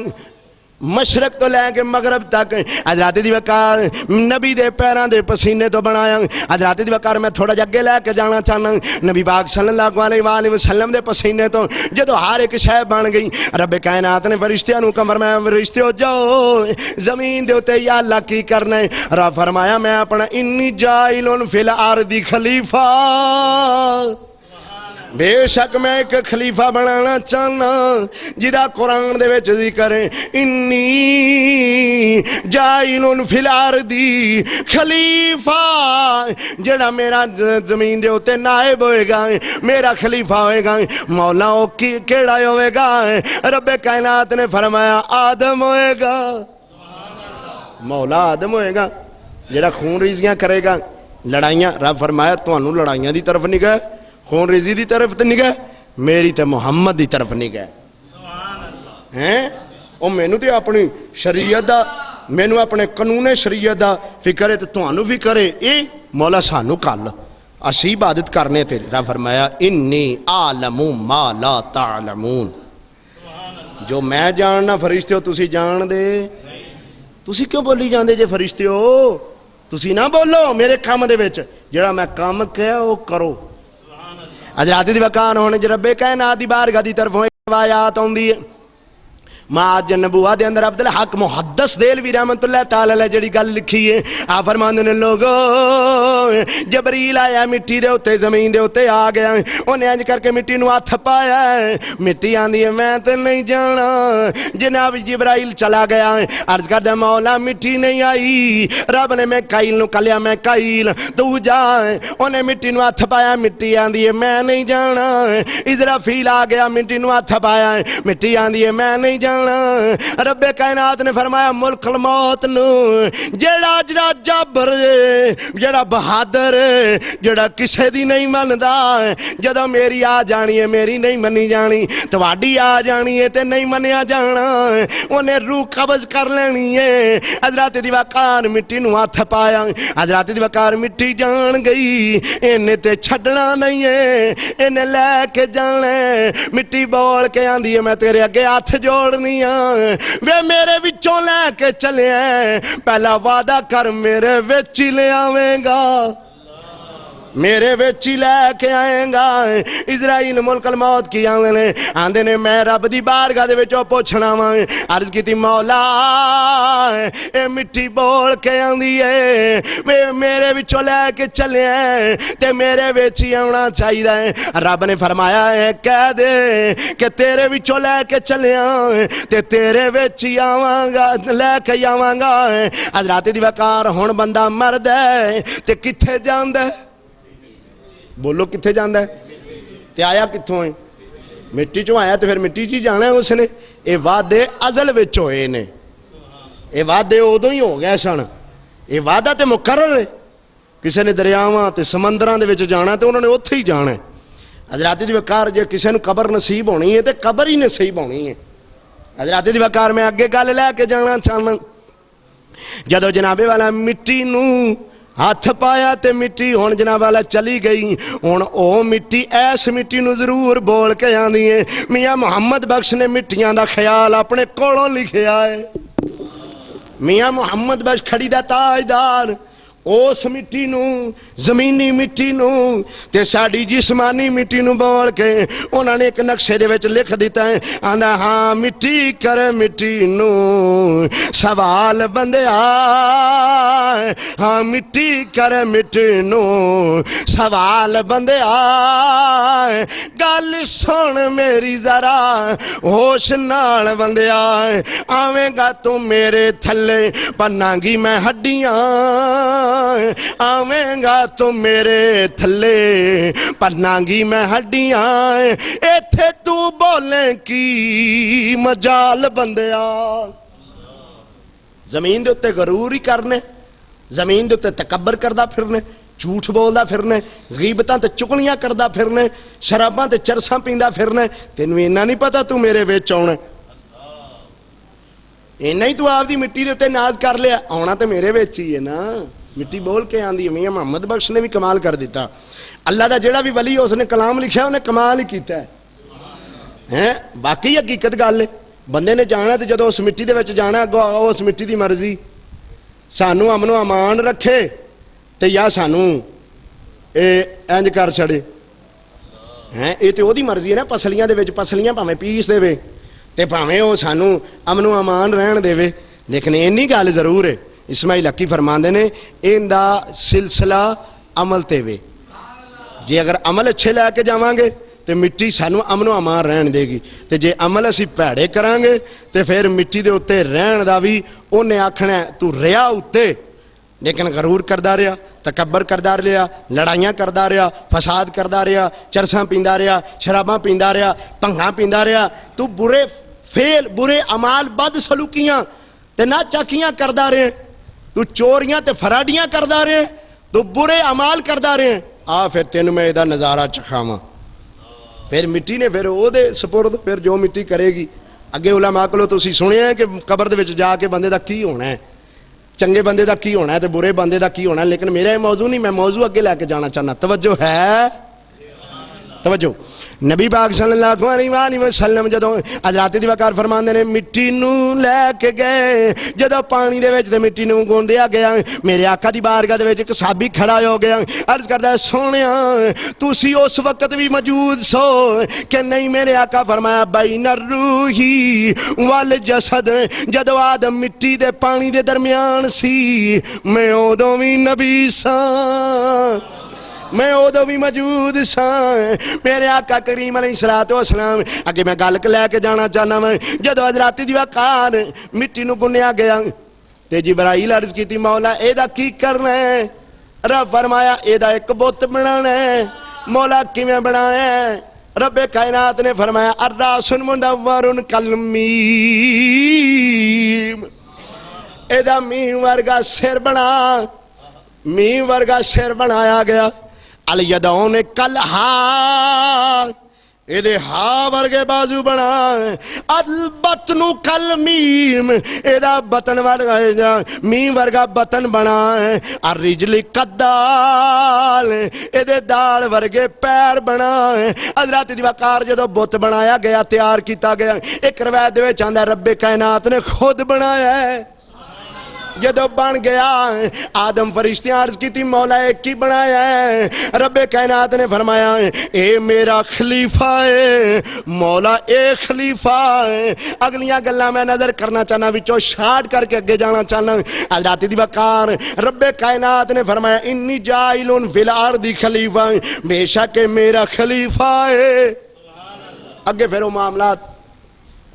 مشرق تو لے کے مغرب تک حضرات دی وقار نبی دے پیران دے پسینے تو بنایا حضرات دی وقار میں تھوڑا جگے لے کے جانا چاہنا نبی پاک صلی اللہ علیہ وآلہ وسلم دے پسینے تو جدو ہر ایک شے بن گئی رب کائنات نے فرشتیاں نو کمر میں فرشتیو جاؤ زمین دے ہوتے یا اللہ کی کرنا ہے رب فرمایا میں اپنا انی جائلن فی الارض خلیفہ بے شک میں ایک خلیفہ بنانا چاہنا جدا قرآن دے وچ ذکر ہے انی جائلن فی الارض خلیفہ جڑا میرا زمین دے ہوتے نائب ہوئے گا میرا خلیفہ ہوئے گا مولا او کیڑا ہوئے گا رب کائنات نے فرمایا آدم ہوئے گا مولا آدم ہوئے گا جڑا خون ریزیاں کرے گا لڑائیاں رب فرمایا تو انہوں لڑائیاں دی طرف نہیں گئے خون ریزی دی طرف تے نگاہ میری تے محمد دی طرف نگاہ ہیں او مینو تے اپنی شریعت دا مینو اپنے قانون شریعت دا فکر ہے تے تانوں بھی کرے اے مولا سانو کل اسی عبادت کرنے تے رب فرمایا انی اعلم ما لا تعلمون جو میں جاننا فرشتے ہو تسی جان دے تسی کیوں بولی جاندے جے فرشتے ہو تسی نہ بولو میرے کام دے وچ جڑا میں کام کہیا او کرو حضرات دی وقار ہونے رب کائنات دی بارگاہ دی طرف روایات ہوندی ہے معاذ نبوہ دے اندر عبدالحق محدث دہلوی رحمت اللہ تعالی علیہ جڑی گل لکھی ہے آپ فرماندے نے لوگو جبریل آیا مٹی دے ہوتے زمین دے ہوتے آ گیا انہیں انج کر کے مٹی نو ہاتھ پایا مٹی آندی ہے میں تے نہیں جانا جناب جبرائیل چلا گیا عرض کر دے مولا مٹی نہیں آئی رب نے میں کائل نو کلیا میں کائل تو جا انہیں مٹی نو ہاتھ پایا مٹی آندی ہے میں نہیں جانا اسرافیل آ گیا مٹی نو ہاتھ پایا مٹی آندی ہے میں نہیں جانا رب کائنات نے فرمایا ملک الموت نو جڑا جابر جڑا بہادر جڑا کسے دی نہیں مندا جدو میری آ جانی ہے میری نہیں منی جانی تواڈی آ جانی ہے تے نہیں منیا جانا انہیں روح قبض کر لینی ہے حضرات دی وقار مٹی نو ہاتھ پایا حضرات دی وقار مٹی جان گئی انہیں تے چھڑنا نہیں ہے انہیں لے کے جانا مٹی بول کے آندی ہے میں تیرے اگے ہاتھ جوڑنی وے میرے وچوں لے کے چلے ہیں پہلا وعدہ کر میرے وچ لے آویں گا میرے وچی لے کے آئیں گا اسرائیل ملک الموت کی آندے نے میں رب دی بارگاہ دے وچوں پوچھنا وا عرض کیتی مولا اے مٹی بول کے آندی ہے میرے وچوں لے کے چلے تے میرے وچ ہی آنا چاہیے رب نے فرمایا ہے کہہ دے کہ تیرے وچوں لے کے چلیا تے تیرے وچ ہی آواں گا لے کے آواں گا حضرات دی وقار ہن بندہ مرد ہے تے کتھے جاندا ہے بولو کتھے جاندا ہے تے آیا کتھوں ہے مٹی چوں آیا تے پھر مٹی چ جانا ہے اس نے اے وعدے ازل وچ ہوئے نے اے وعدے ادوں ہی ہو گئے سن اے وعدہ تے مقرر ہے کسی نے دریاواں تے سمندراں دے وچ جانا تے انہوں نے اوتھے ہی جانا ہے حضرات دی وقار جے کسی نے قبر نصیب ہونی ہے تے قبر ہی نصیب ہونی ہے حضرات دی وقار میں اگے گل لے کے جانا چاہنا جدو جنابے والا مٹی نو ہاتھ پایا تے مٹی ہون جناب والا چلی گئی ہون او مٹی ایس مٹی نو ضرور بول کے آندی ہے میاں محمد بخش نے مٹیاں دا خیال اپنے کولوں لکھیا ہے میاں محمد بخش کھڑی دا تاجدار اس مٹی نو زمینی مٹی نو تے ساڈی جسمانی مٹی نو بول کے انہاں نے ایک نقشے دے وچ لکھ دیتا ہے آندا ہاں مٹی کر مٹی نو سوال بندیا ہاں مٹی کر مٹی نو سوال بندیا گل سن میری ذرا ہوش نال بندیا آویں گا تو میرے تھلے پناگی میں ہڈیاں آویں گا تو میرے تھلے پناگی میں ہڈیاں ایتھے تو بولیں کی مجال بندیا زمین دے اتے غرور ہی کرنے زمین دے اتے تکبر کردہ پھرنے جھوٹ بولدا پھرنے غیبتاں تے چگلیاں کردہ پھرنے شراباں تے چرساں پیندہ پھرنے تینوں اینا نہیں پتا تو میرے وچ آونا اینا ہی تو آپ دی مٹی دے اتے ناز کر لیا آونا تے میرے وچ ہی ہے نا مٹی بول کے آندی ہے میاں محمد بخش نے بھی کمال کر دیتا اللہ دا جڑا بھی ولی اس نے کلام لکھیا انہیں کمال ہی کیتا ہے باقی حقیقت گل ہے بندے نے جانا تے جدو اس مٹی دے وچ جانا اگوں اس مٹی دی مرضی سانو امن و امان رکھے تے یا سانو انج کر چھڑے اے تے او دی مرضی ہے نا پسلیاں دے وچ پسلیاں بھاویں پیس دے وے تے بھاویں او سانو امن و امان رہن دے وے لیکن اینی گل ضرور ہے اسماعیل حقی فرماندے نے ان دا سلسلہ عمل تے وے جی اگر عمل اچھے لے کے جاواں گے تے مٹی سانو امن و امان رہن دے گی تے جے عمل اسی پیڑے کران گے تے پھر مٹی دے اتے رہن دا بھی اونے آکھنا ہے تو ریا اتے لیکن غرور کردا رہیا تکبر کردا رہیا لڑائیاں کردا رہیا فساد کردا رہیا چرساں پیندا رہیا شراباں پیندا رہیا بھنگاں پیندا رہیا تو برے فعل برے اعمال بد سلوکیاں تے نہ چاکیاں کردا رہے تو چوریاں تے فراڈیاں کردا رہے تو برے اعمال کردا رہے آ پھر تینوں میں ایدہ نظارہ چکھاواں پھر مٹی نے پھر او دے سپرد پھر جو مٹی کرے گی اگے علماء کولوں تسی سنیا ہے کہ قبر دے وچ جا کے بندے دا کی ہونا ہے چنگے بندے دا کی ہونا ہے تے برے بندے دا کی ہونا ہے لیکن میرا یہ موضوع نہیں میں موضوع اگے لے کے جانا چاہنا توجہ ہے توجہ نبی پاک صلی اللہ علیہ وسلم جدوں حضرات دی وقار فرماندے نے مٹی نو لے کے گئے جدوں پانی دے وچ تے مٹی نو گوندیا گیا میرے آقا دی بارگاہ دے وچ ایک صحابی کھڑا ہو گیا عرض کردا ہے سونیا تسی اس وقت بھی موجود سو کہ نہیں میرے آقا فرمایا بین الروحی والجسد جدوں آدم مٹی دے پانی دے درمیان سی میں اودوں وی نبی ساں میں ادو بھی موجود ساں میرے آقا کریم علیہ السلام اگے میں گل لے کے جانا چاہنا وا جدو حضرات دی وقار مٹی نو گنیا گیا تے جبرائیل عرض کیتی مولا اے دا کی کرنا ہے رب فرمایا اے دا ایک بت بنانا ہے مولا کیویں بنانا ہے رب کائنات نے فرمایا الراس مدور کالمیم اے دا میم ورگا سر بنا میم ورگا سر بنایا گیا الیدون کل ہا اے دے ہا ورگے بازو بنا البطن کل میم اے دا بطن ورگا میم ورگا بطن بنا الرجل قدال اے دے دال ورگے پیر بنا حضرات دی وقار جدو بت بنایا گیا تیار کیتا گیا ایک روایت دے وچ آندا رب کائنات نے خود بنایا ہے جدو بن گیا آدم فرشتے عرض کی تھی مولا ایک کی بنایا ہے؟ رب کائنات نے فرمایا اے میرا خلیفہ ہے مولا، اے خلیفہ ہے۔ اگلیاں گلاں میں نظر کرنا چاہنا وچوں شارٹ کر کے اگے جانا چاہنا۔ حضرات دی وقار رب کائنات نے فرمایا انی جائلون فی الارض خلیفہ، بے شک میرا خلیفہ ہے۔ اگے پھر وہ معاملات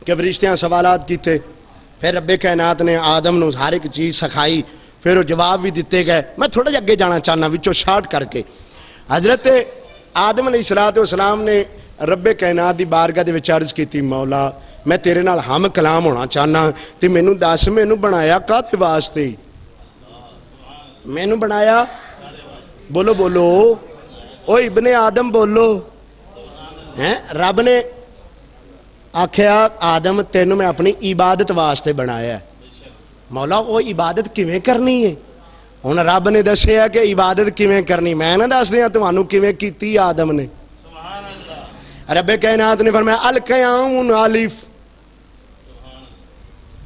کہ فرشتیاں سوالات کیتے، پھر رب کائنات نے آدم نو ہر ایک چیز سکھائی، پھر وہ جواب بھی دیتے گئے۔ میں تھوڑا جا اگے جانا چاہنا وچوں شارٹ کر کے۔ حضرت آدم علیہ السلام نے رب کائنات دی بارگاہ دے وچ عرض کیتی مولا میں تیرے نال ہم کلام ہونا چاہنا، تے مینوں دس مینوں بنایا کاتے واسطے؟ مینوں بنایا بولو بولو او ابن آدم بولو ہیں؟ رب نے آکھیا آدم تینوں میں اپنی عبادت واسطے بنایا ہے۔ مولا وہ عبادت کیویں کرنی ہے؟ ہن رب نے دسیا کہ عبادت کیویں کرنی، میں نہ دس دیاں تانوں کیویں کیتی آدم نے۔ رب کائنات نے فرمایا القیام الف،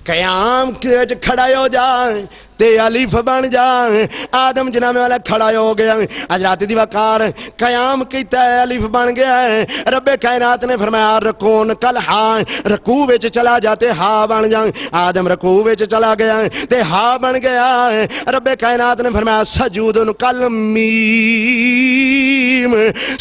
قیام کے کھڑا ہو جائے تے الف بن جائے۔ آدم جناب والا کھڑا ہو گیا، حضرات دی وقار قیام کیتا ہے الف بن گیا ہے۔ رب کائنات نے فرمایا رکون کل ہاں، رکوع وچ چلا جاتے ہا بن جائے۔ آدم رکوع وچ چلا گیا تے ہا بن گیا ہے۔ رب کائنات نے فرمایا سجود کل میم،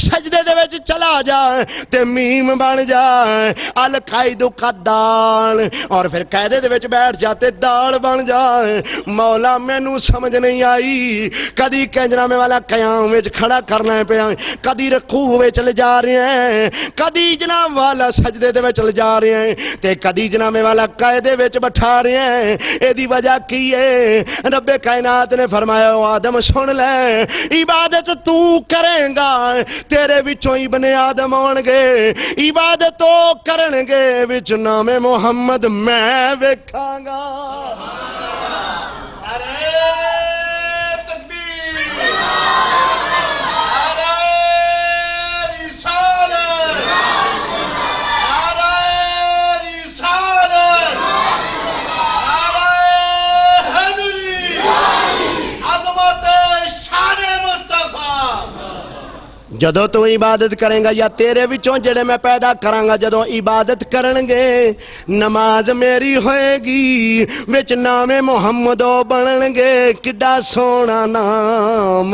سجدے دے وچ چلا جائے تے میم بن جائے۔ القید قدال، اور پھر قاعدے دے وچ بیٹھ جاتے دال بن جائے۔ مولا مینوں سمجھ نہیں آئی، کدی کنجرامے والا قیام وچ کھڑا کرنا پیا، کدی رکوع وچ لے جا رہے ہیں، کدی جناب والا سجدے دے وچ لے جا رہے ہیں تے کدی جناب والا قاعدے وچ بٹھا رہے ہیں۔ اے دی وجہ کی ہے؟ رب کائنات نے فرمایا او آدم سن لے، عبادت تو کریں گا تیرے وچوں ابن آدم ہون گے، عبادت تو کرن گے وچ نام محمد میں ویکھاں گا۔ جدو تو عبادت کریں گا یا تیرے وچوں جڑے میں پیدا کرانگا جدو عبادت کرنگے، نماز میری ہوئے گی وچ نام محمد بننگے۔ کڈا سونا نام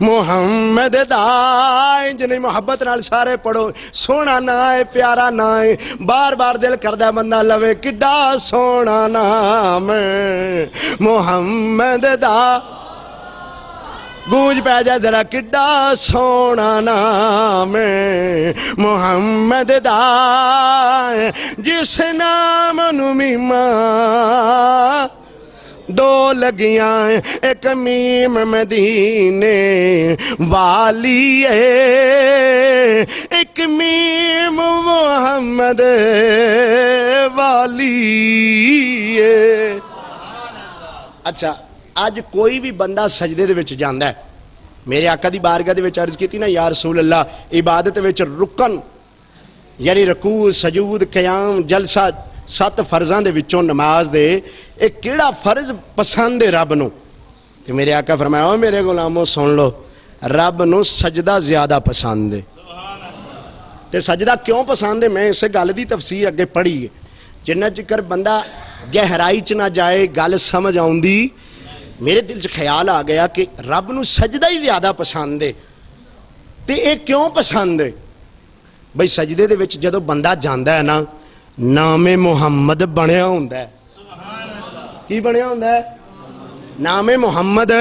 محمد دا، جنہیں محبت نال سارے پڑھو، سونا نائے پیارا نائے، بار بار دل کردہ بندہ لوے۔ کڈا سونا نام محمد دا، گونج پہ جائے ذرا کڈا سونا نام محمد دا، جس نام نو میماں دو لگیاں، ایک میم مدینے والی ہے، ایک میم محمد والی ہے۔ اچھا آج کوئی بھی بندہ سجدے دے وچ جاندا ہے، میرے آقا دی بارگاہ دے وچ عرض کیتی نا یا رسول اللہ عبادت وچ رکن یعنی رکوع سجود قیام جلسہ 7 فرضاں دے وچوں نماز دے ایک کیڑا فرض پسند ہے رب نو؟ تے میرے آقا فرمایا او میرے غلاموں سن لو، رب نو سجدہ زیادہ پسند ہے۔ تے سجدہ کیوں پسند ہے؟ میں اسے گل دی تفسیر اگے پڑھی ہے، جنہ چکر بندہ گہرائی چ نہ جائے گل سمجھ آؤندی، میرے دل سے خیال آ گیا کہ رب نو سجدہ ہی زیادہ پسند ہے۔ تے اے کیوں پسند ہے؟ بھئی سجدے دے وچ جدو بندہ جاندا ہے نا، نام محمد بنیا ہوندا ہے۔ کی بنیا ہوندا ہے؟ نام محمد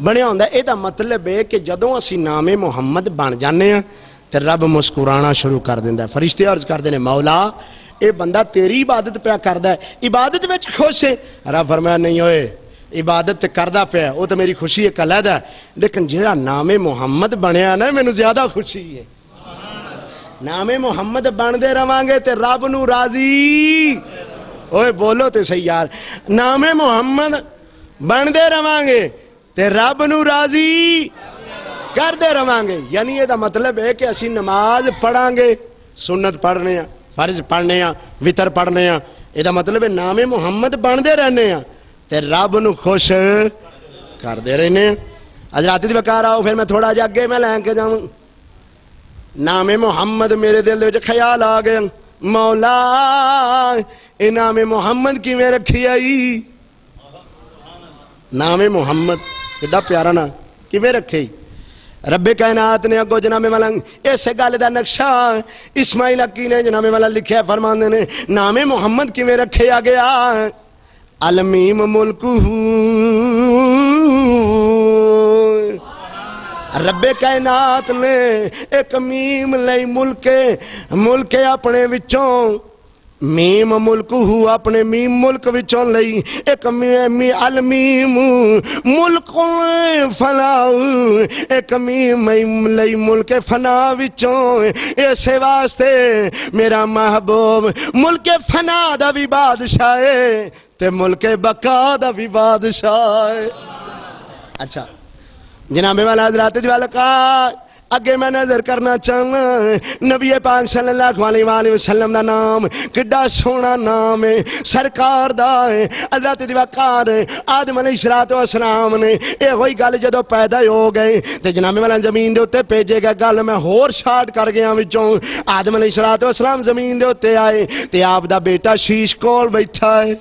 بنیا ہوندا ہے۔ اے دا مطلب ہے کہ جدوں اسی نام محمد بن جانے ہیں تے رب مسکرانا شروع کر دیندا ہے۔ فرشتے عرض کردے نے مولا اے بندہ تیری عبادت پیا کردا ہے، عبادت وچ خوش ہے؟ رب فرمایا نہیں ہوئے، عبادت کردہ پیا وہ تو میری خوشی ایک علیحدہ ہے، لیکن جہاں نام محمد بنیا نا مینوں زیادہ خوشی ہے۔ نام محمد بندے رہانگے تے رب نو راضی، اوے بولو تے صحیح یار، نام محمد بندے رہانگے تے رب نو راضی کردے رہانگے۔ یعنی یہ دا مطلب ہے کہ اسی نماز پڑھاں گے، سنت پڑھنے ہیں، فرض پڑھنے ہیں، وتر پڑھنے ہیں، یہ دا مطلب ہے نام محمد بندے رہنے ہیں تے رب نو خوش کردے رہنے. حضرات دی وقار آؤ پھر میں تھوڑا جا اگے میں لے کے جاؤں. نام محمد میرے دل دے وچ خیال آ گیا مولا اے نام محمد کیویں رکھی آئی. نام محمد کیڈا پیارا نا کیویں رکھے. رب کائنات نے اگو جناب والا اس گل دا نقشہ اسماعیل حقی نے جناب والا لکھیا فرماندے نے نام محمد کیویں رکھیا گیا. المیم ملک رب کائنات نے ایک میم لئی ملک اپنے وچوں میم ملک ہو اپنے میم ملک وچوں لئی ایک المیم ملک فنا ایک میم لئی ملک فنا وچوں. اسے واسطے میرا محبوب ملک فنا دا بھی بادشاہ ہے تے ملک بقا دا بھی بادشاہ ہے. اچھا جناب والا حضرات دی والا کا اگے میں نظر کرنا چاہنا نبی پاک صلی اللہ علیہ وآلہ وسلم دا نام کڈا سونا نام ہے سرکار دا ہے. حضرت دی وقار آدم علیہ السلام نے اے ہوئی گل جدو پیدا ہو گئے تے جناب والا زمین دے اوتے بھیجے گئے. گل میں ہور شارٹ کر گیا وچوں آدم علیہ السلام زمین دے اوتے آئے تے آپ دا بیٹا شیش کول بیٹھا ہے.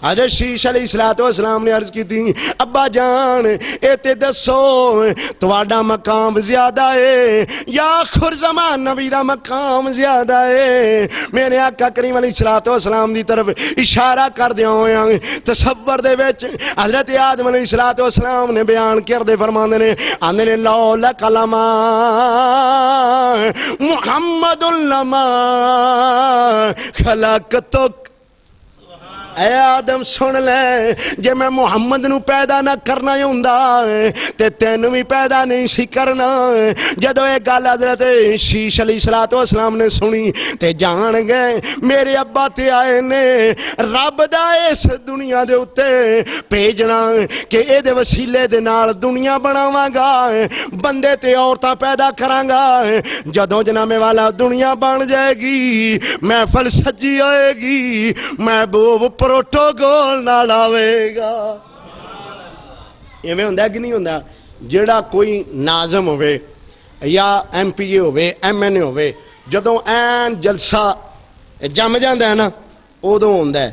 حضرت شیش علیہ السلام نے عرض کی تھی ابا جان اے تے دسو تواڈا مقام زیادہ ہے یا آخر زمان نبی دا مقام زیادہ ہے. میرے آقا کریم علیہ السلام دی طرف اشارہ کر دیا ہویا تصور دے وچ حضرت آدم علیہ السلام نے بیان کر دے فرماندے نے آندے نے لولا کلمہ محمد لما خلقتک. اے آدم سن لے جے میں محمد نو پیدا نہ کرنا ہوندا تے تینوں بھی پیدا نہیں سی کرنا. جدو یہ گل حضرت شیش علیہ السلام نے سنی تے جان گئے میرے ابا تے آئے نے رب دا اس دنیا دے اتے بھیجنا کہ اے دے وسیلے دے نال دنیا بناواں گا بندے تے عورتاں پیدا کراں گا. جدوں جناب والا دنیا بن جائے گی محفل سجی ہوئے گی محبوب پروٹوکول نال آوے گا. ایویں ہوندا کہ نہیں ہوندا جیڑا کوئی ناظم ہوئے یا ایم پی اے ہوئے ایم این اے ہوئے جدوں این جلسہ جم جاندا ہے نا ادوں ہوندا ہے.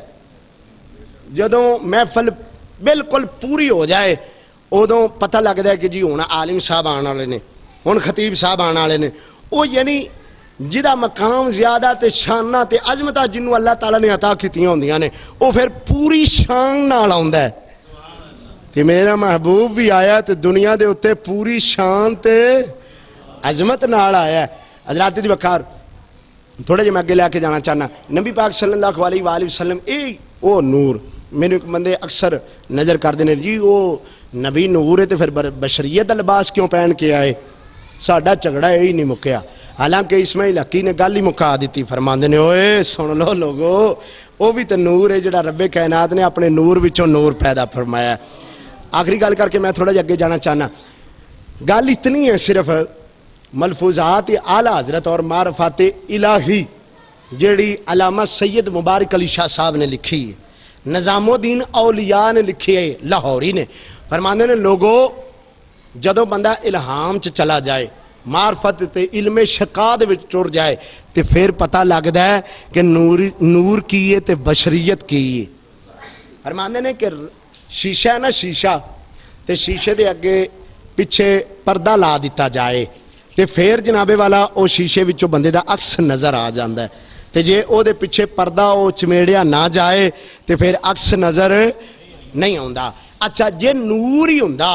جدوں محفل بالکل پوری ہو جائے ادوں پتہ لگدا ہے کہ جی ہن عالم صاحب آن والے نے ہن خطیب صاحب آن والے نے. وہ یعنی جدا مقام زیادہ تے شانہ تے عظمتہ جنوں اللہ تعالیٰ نے عطا کیتیاں ہوندیاں نے وہ پھر پوری شان نال آوندا ہے. تے میرا محبوب بھی آیا تے دنیا دے اوتے پوری شان تے عظمت نال آیا ہے. حضرات دی وقار تھوڑے جے میں اگے لے کے جانا چاہنا نبی پاک صلی اللہ علیہ وآلہ وسلم اے او نور میرے بندے اکثر نظر کر دینے جی وہ نبی نور ہے تے پھر بشریت دا لباس کیوں پہن کے آئے. ساڈا جھگڑا یہی نہیں مکیا. حالانکہ اسماعیل حقی نے گل ہی مکا دیتی فرماندے نے اوئے سن لو لوگو وہ بھی تو نور ہے جڑا رب کائنات نے اپنے نور وچوں نور پیدا فرمایا. آخری گل کر کے میں تھوڑا جا اگے جانا چاہنا گل اتنی ہے صرف ملفوظات اعلیٰ حضرت اور معرفات الہی جیڑی علامہ سید مبارک علی شاہ صاحب نے لکھی ہے نظام الدین اولیاء نے لکھی ہے لاہوری نے. فرماندے نے لوگو جدو بندہ الہام چ چلا جائے معرفت تے علم شقاد وچ ٹر جائے تے پھر پتہ لگدا ہے کہ نور کی ہے تے بشریت کی ہے. فرماندے نے کہ شیشہ ہے نا شیشہ تے شیشے دے اگے پیچھے پردہ لا دیتا جائے تے پھر جناب والا او شیشے وچوں بندے دا عکس نظر آ جاندا ہے تے جے او دے پیچھے پردہ او چمیڑیا نہ جائے تے پھر عکس نظر نہیں آوندا. اچھا جے نور ہی ہوندا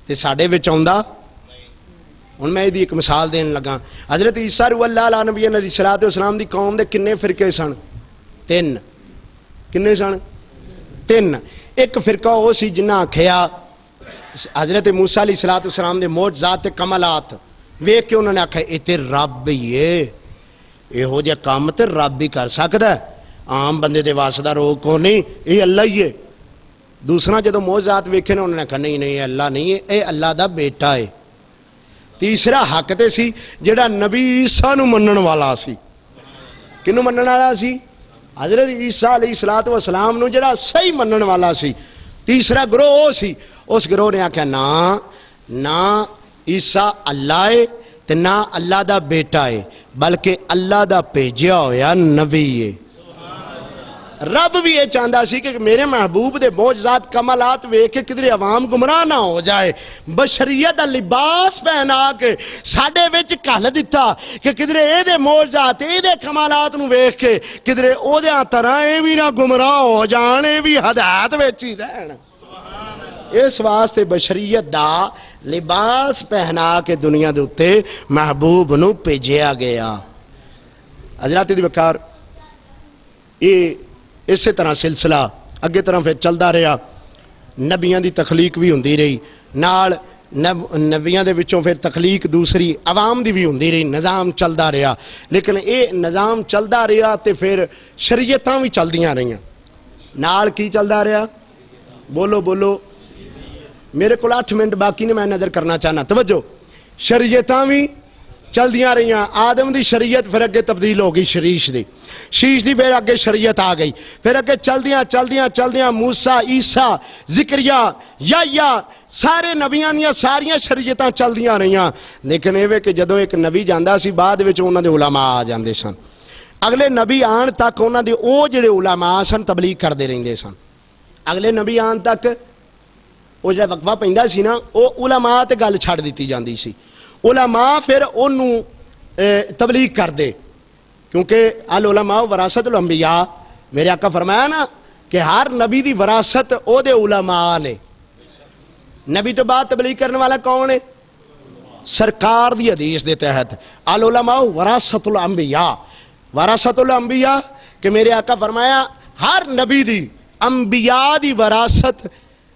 تے ساڈے وچ آوندا. ہن میں ایک مثال دین لگا حضرت عیسیٰ روح اللہ علیہ نبی علیہ السلام دی قوم دے کنے فرقے سن؟ تین. کنے سن؟ تین. ایک فرقہ وہ سی جنہ آکھیا حضرت موسیٰ علیہ السلام دے معجزات تے کمالات ویکھ کے انہوں نے آکھیا اے تے رب ہی ہے یہو جہا کام تے رب ہی کر سکدا ہے عام بندے دے واسطہ روک کو نہیں اے اللہ ہی ہے. دوسرا جدو معجزات ویکھے نے انہوں نے کہا نہیں نہیں اللہ نہیں ہے اے اللہ دا بیٹا ہے. تیسرا حق تے سی جڑا نبی عیسیٰ نو منن والا سی. کنو منن والا سی؟ حضرت عیسیٰ علیہ الصلوۃ والسلام نو جڑا صحیح منن والا سی تیسرا گروہ وہ سی، اس گروہ نے آکھیا نہ عیسیٰ اللہ ہے تے نہ اللہ دا بیٹا ہے، بلکہ اللہ دا بھیجیا ہویا نبی ہے۔ رب بھی یہ چاہتا سی کہ میرے محبوب دے معجزات کمالات ویکھ کے کدھر عوام گمراہ نہ ہو جائے، بشریت دا لباس پہنا کے ساڈے وچ گھل دتا کہ کدھر اے دے معجزات اے دے کمالات نو ویکھ کے کدھر او دیاں طرح اے بھی نہ گمراہ ہو جان، اے بھی ہدایت وچ ہی رہن۔ اس واسطے بشریت دا لباس پہنا کے دنیا دے اوتے محبوب نو بھیجیا گیا۔ حضرات دی وقار یہ اسی طرح سلسلہ اگے طرح پھر چلتا رہا، نبیاں دی تخلیق بھی ہوندی رہی، نال نبیاں دے وچوں پھر تخلیق دوسری عوام دی بھی ہوندی رہی، نظام چلتا رہا، لیکن اے نظام چلتا رہا تے پھر شریعتاں بھی چلدیاں رہیاں، نال کی چلتا رہا؟ بولو بولو، میرے کو 8 منٹ باقی نے، میں نظر کرنا چاہنا، توجہ، شریعتاں بھی چلدیاں رہیاں۔ آدم دی شریعت پھر اگے تبدیل ہو گئی شیش دی پھر اگے شریعت آ گئی، پھر اگے چلدیاں موسیٰ، عیسیٰ، زکریا، یحییٰ، سارے نبیاں دیاں ساریاں شریعتاں چلدیاں رہیاں، لیکن ایویں کہ جدوں ایک نبی جاندا سی بعد وچ انہاں دے علماء آ جاندے سن، اگلے نبی آن تک انہاں دے او جڑے علماء سن تبلیغ کردے رہندے سن، اگلے نبی آن تک او جڑا وقفہ پیندا سی نا او علماء تے گل چھڑ دتی جاندی سی، علماء پھر انہوں تبلیغ کر دے، کیونکہ العلماء وراثت الانبیاء، میرے آقا فرمایا نا کہ ہر نبی دی وراثت او دے علماء نے۔ نبی تو بعد تبلیغ کرنے والا کون ہے؟ سرکار دی حدیث دے تحت العلماء وراثت الانبیاء، وراثت الانبیاء کہ میرے آقا فرمایا ہر نبی دی انبیاء دی وراثت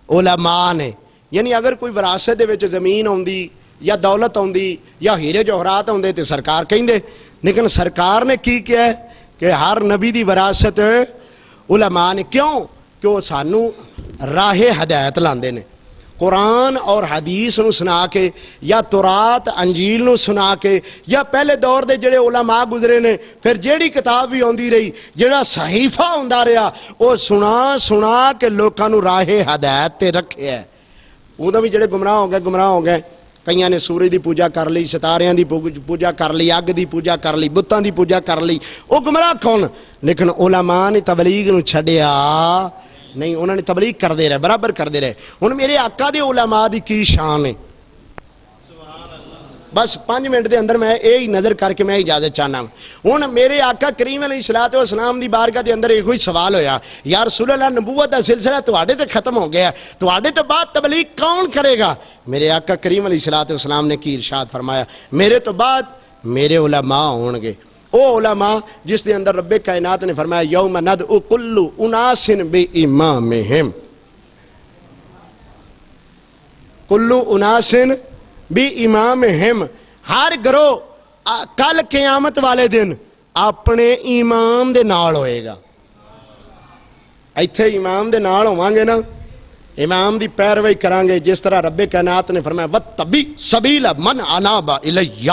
علماء نے، یعنی اگر کوئی وراثت دے وچ زمین ہوندی یا دولت ہوندی یا ہیرے جوہرات ہوندے تے سرکار کہندے، لیکن سرکار نے کی کیا ہے کہ ہر نبی دی وراثت علماء نے، کیوں کہ وہ سانو راہ ہدایت لاندے نے، قرآن اور حدیث نو سنا کے یا تورات انجیل نو سنا کے، یا پہلے دور دے جڑے علماء گزرے نے پھر جیڑی کتاب بھی ہوندی رہی، جڑا صحیفہ ہوندا رہا، وہ سنا کے لوکاں نو راہ ہدایت تے رکھے ہے۔ اودوں بھی جڑے گمراہ ہو گئے، کئیاں نے سورج دی پوجا کر لی، ستاریاں دی پوجا کر لی، اگ دی پوجا کر لی، بتاں دی پوجا کر لی، وہ گمراہ کون؟ لیکن علماء نے تبلیغ نو چھڈیا نہیں، انہوں نے تبلیغ کردے رہے، برابر کردے رہے۔ ہن میرے آقا دے علماء دی کی شان ہے، بس 5 منٹ دے اندر میں یہی نظر کر کے میں اجازت چاہنا ہوں۔ ہن میرے آقا کریم علیہ الصلوۃ والسلام دی بارگاہ دے اندر ایک ہی سوال ہویا، یا رسول اللہ نبوت دا سلسلہ تواڈے تے ختم ہو گیا، تواڈے تو بعد تبلیغ کون کرے گا؟ میرے آقا کریم علیہ الصلوۃ والسلام نے کی ارشاد فرمایا، میرے تو بعد میرے علماء ہون گے، او علماء جس دے اندر رب کائنات نے فرمایا یوم ندعو کل اناس بامامہم، کل اناس بھی امامہم، ہر گروہ کل قیامت والے دن اپنے امام دے نال ہوئے گا۔ ایتھے امام دے نال ہوواں گے نا، امام دی پیروی کران گے، جس طرح رب کائنات نے فرمایا وَاتَّبِعْ سَبِیلَ مَنْ أَنَابَ إِلَيَّ،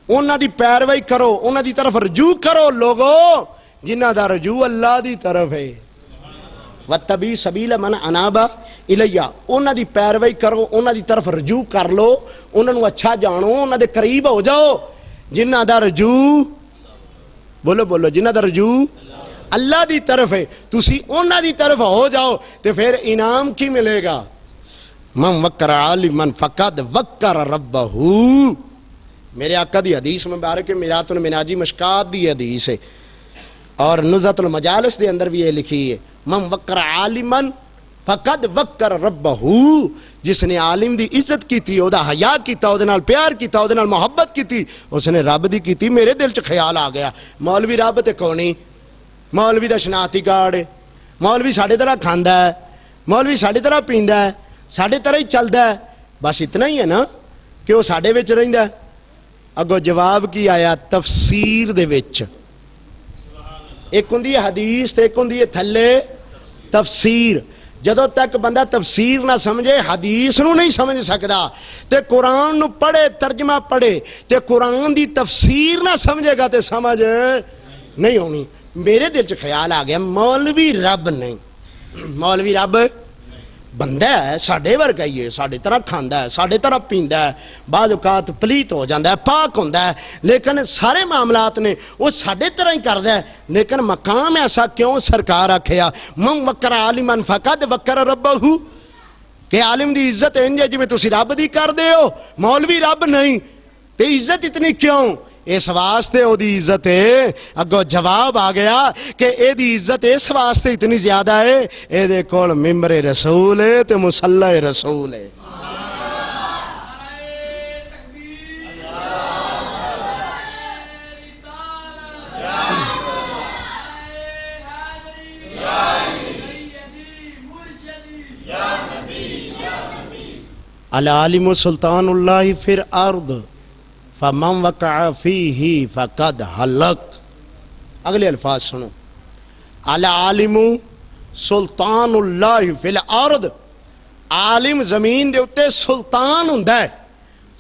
انہاں دی پیروی کرو، انہاں دی طرف رجوع کرو لوگو جنہاں دا رجوع اللہ دی طرف ہے۔ وَاتَّبِعْ سَبِیلَ مَنْ أَنَابَ إِلَيَّ، انہاں دی پیروی کرو، انہاں دی طرف رجوع کر لو، انہاں نو اچھا جانو، انہاں دے قریب ہو جاؤ، جنہاں دا رجوع، بولو بولو، جنہاں دا رجوع اللہ دی طرف ہے، تسی انہاں دی طرف ہو جاؤ، تے پھر انعام کی ملے گا؟ من وقر عالما فقد وقر ربہ، میرے آقا دی حدیث مبارک میرات المناجی مشکات دی حدیث ہے، اور نزہت المجالس دے اندر بھی یہ لکھی ہے، من وقر عالما فقد وقر ربہ، جس نے عالم دی عزت کی تھی، او دا حیا کیتا، او دے نال پیار کیتا، او دے نال محبت کی تھی، اس نے رب دی کی تھی۔ میرے دل چ خیال آ گیا مولوی رب تے کونی، مولوی دا شناختی کارڈ ہے، مولوی ساڈے طرح کھاندا ہے، مولوی ساڈے طرح پیندا ہے، ساڈے طرح ہی چلدا ہے، بس اتنا ہی ہے نا کہ وہ ساڈے وچ رہندا ہے۔ اگو جواب کی آیا تفسیر دے وچ، ایک ہوندی ہے حدیث تے ایک ہوندی ہے تھلے تفسیر۔ جدوں تک بندہ تفسیر نہ سمجھے حدیث نو نہیں سمجھ سکدا، تے قرآن نو پڑھے ترجمہ پڑھے تے قرآن دی تفسیر نہ سمجھے گا تے سمجھ نہیں ہونی. میرے دل چ خیال آ گیا مولوی رب نہیں. مولوی رب بندہ ہے ساڈے ورگا ہی ہے, ساڈے طرح کھاندا ہے, ساڈے طرح پیندا ہے, بعض اوقات پلیت ہو جاندا ہے, پاک ہوندا ہے, لیکن سارے معاملات نے وہ ساڈے طرح ہی کردا ہے. لیکن مقام ایسا کیوں سرکار آکھیا من وکر عالما فقد وکر ربہ, کہ عالم دی عزت انج ہے جویں تسی رب دی کردے ہو, مولوی رب نہیں. تے عزت اتنی کیوں؟ اس واسطے او دی عزت ہے. اگو جواب آ گیا کہ اے دی عزت اس واسطے اتنی زیادہ ہے, اے دے کول ممبر رسول ہے تے مصلی رسول ہے. العالم سلطان اللہ فی الارض فمن وقع فیہ فقد ہلک. اگلے الفاظ سنو. العالم سلطان اللہ فی الارض, عالم زمین دے اتے سلطان ہوندا ہے.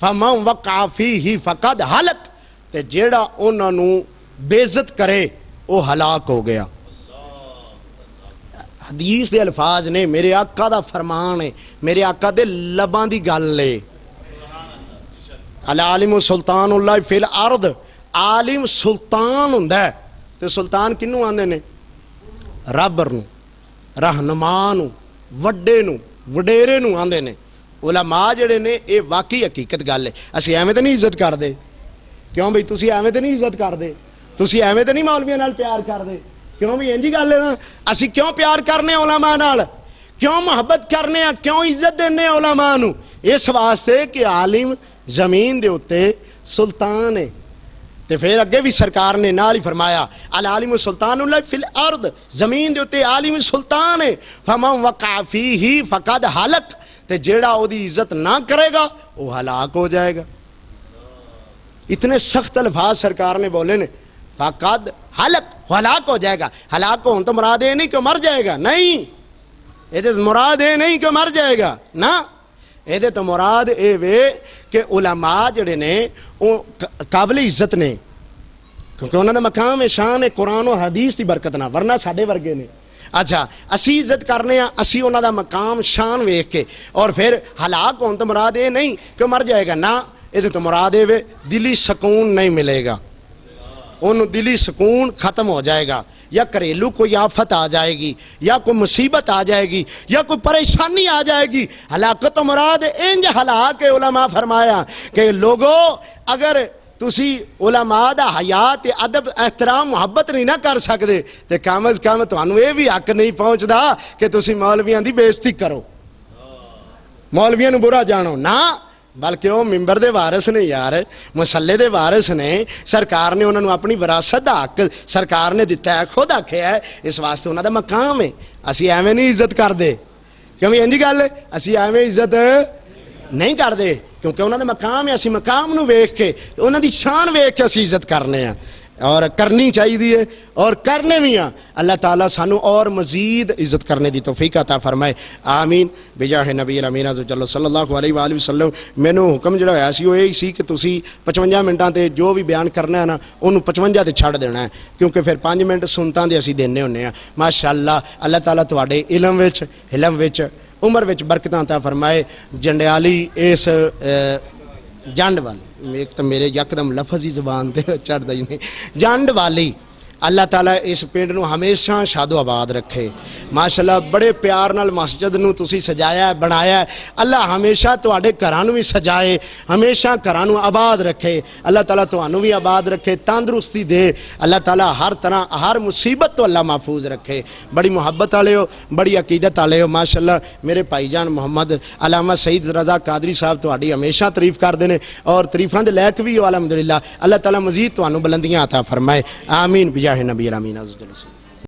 فمن وقع فیہ فقد ہلک, تے جیڑا انہاں نو بے عزت کرے وہ ہلاک ہو گیا. حدیث دے الفاظ نے, میرے آقا دا فرمان ہے, میرے آقا دے لباں دی گل ہے. العالم سلطان اللہ فی الارض, عالم سلطان ہوندا ہے. تے سلطان کنوں آندے نے؟ رب نو, رہنما نو, وڈے نو, وڈیرے نو آندے نے. علماء جڑے نے اے واقعی حقیقت گل ہے. اسی ایویں تے نہیں عزت کردے. کیوں بھئی تسی ایویں تے نہیں عزت کردے, تسی ایویں تے نہیں مولویاں نال پیار کردے. کیوں بھی انجی گل ہے نا. اسی کیوں پیار کرنے علماء نال, کیوں محبت کرنے, کیوں عزت دینے علماء نو؟ اس واسطے کہ عالم زمین دے اتے سلطان ہے. تے پھر اگے بھی سرکار نے نال ہی فرمایا العالم سلطان اللہ فی الارض, زمین دے اتے عالم سلطان ہے. فمن وقع فیہ فقد ہلک, تے جیڑا او دی عزت نہ کرے گا وہ ہلاک ہو جائے گا. اتنے سخت الفاظ سرکار نے بولے نے. فقد ہلک, ہلاک ہو جائے گا. ہلاک ہون تو مراد یہ نہیں کہ مر جائے گا, نہیں. یہ مراد یہ نہیں کہ مر جائے گا, نہ. یہ تو مراد اے وے کہ علماء جڑے نے وہ قابل عزت نے, کیونکہ انہوں نے مقام شان ہے قرآن و حدیث کی برکت نہ, ورنہ ساڈے ورگے نے. اچھا اسی عزت کرنے ہیں, اسی انہوں دا مقام شان ویکھ کے, اور پھر ہلاک ہون تو مراد یہ نہیں کہ مر جائے گا, نہ. یہ تو مراد اے وے دلی سکون نہیں ملے گا, انہوں دلی سکون ختم ہو جائے گا, یا گھریلو کوئی آفت آ جائے گی, یا کوئی مصیبت آ جائے گی, یا کوئی پریشانی آ جائے گی. ہلاکت و مراد انج ہلاک. علماء فرمایا کہ لوگو اگر تسی علماء دا حیات ادب احترام محبت نہیں نہ کر سکتے تے کم از کم تانوں اے بھی حق نہیں پہنچدا کہ تسی مولویاں دی بے عزتی کرو, مولویاں نو برا جانو. نہ, بلکہ وہ ممبر دے وارث نے یار, مسلے دے وارث نے. سرکار نے انہوں نے اپنی وراثت دا حق سرکار نے دیتا ہے, خود آکھیا ہے. اس واسطے انہوں دا مقام ہے. اسی ایویں نہیں عزت کردے, کیوں انجی گل ہے, اسی ایویں عزت نہیں کردے, کیونکہ انہوں نے مقام ہے. اسی مقام نو ویکھ کے, انہوں دی شان ویکھ کے اسی عزت کرنے ہیں, اور کرنی چاہیے, اور کرنے بھی ہیں. اللہ تعالیٰ سانو اور مزید عزت کرنے دی توفیق عطا فرمائے, آمین. بجاہ نبی الامین صلی اللہ علیہ وآلہ وسلم. مینوں حکم جڑا ہویا سی وہ یہی سی کہ تسی 55 منٹاں تے جو بھی بیان کرنا ہے نا انہوں 55 تے چھڑ دینا ہے, کیونکہ پھر 5 منٹ سنتاں دے اسی دینے ہونے ہیں. ماشاءاللہ اللہ تعالیٰ تواڈے علم وچ, حلم وچ, عمر وچ برکتاں عطا فرمائے. جنڈیالی اس جنڈ والی, ایک تو میرے یکدم لفظ ہی زبان تے چڑھدا ہی نہیں, جنڈ والی. اللہ تعالیٰ اس پنڈ نو ہمیشہ شاد و آباد رکھے. ماشاءاللہ بڑے پیار نال مسجد نو تسی سجایا ہے, بنایا ہے. اللہ ہمیشہ تواڈے گھراں نو بھی سجائے, ہمیشہ گھراں نو آباد رکھے. اللہ تعالیٰ تانوں بھی آباد رکھے, تندرستی دے. اللہ تعالیٰ ہر طرح ہر مصیبت تو اللہ محفوظ رکھے. بڑی محبت والے ہو, بڑی عقیدت والے ہو. ماشاءاللہ میرے بھائی جان محمد علامہ سعید رضا قادری صاحب تہاڈی ہمیشہ تعریف کردے نے, اور تعریفاں دے لائق بھی ہو الحمدللہ. اللہ تعالیٰ مزید تانوں بلندیاں عطا فرمائے, آمین. بجاہ نبی الامین.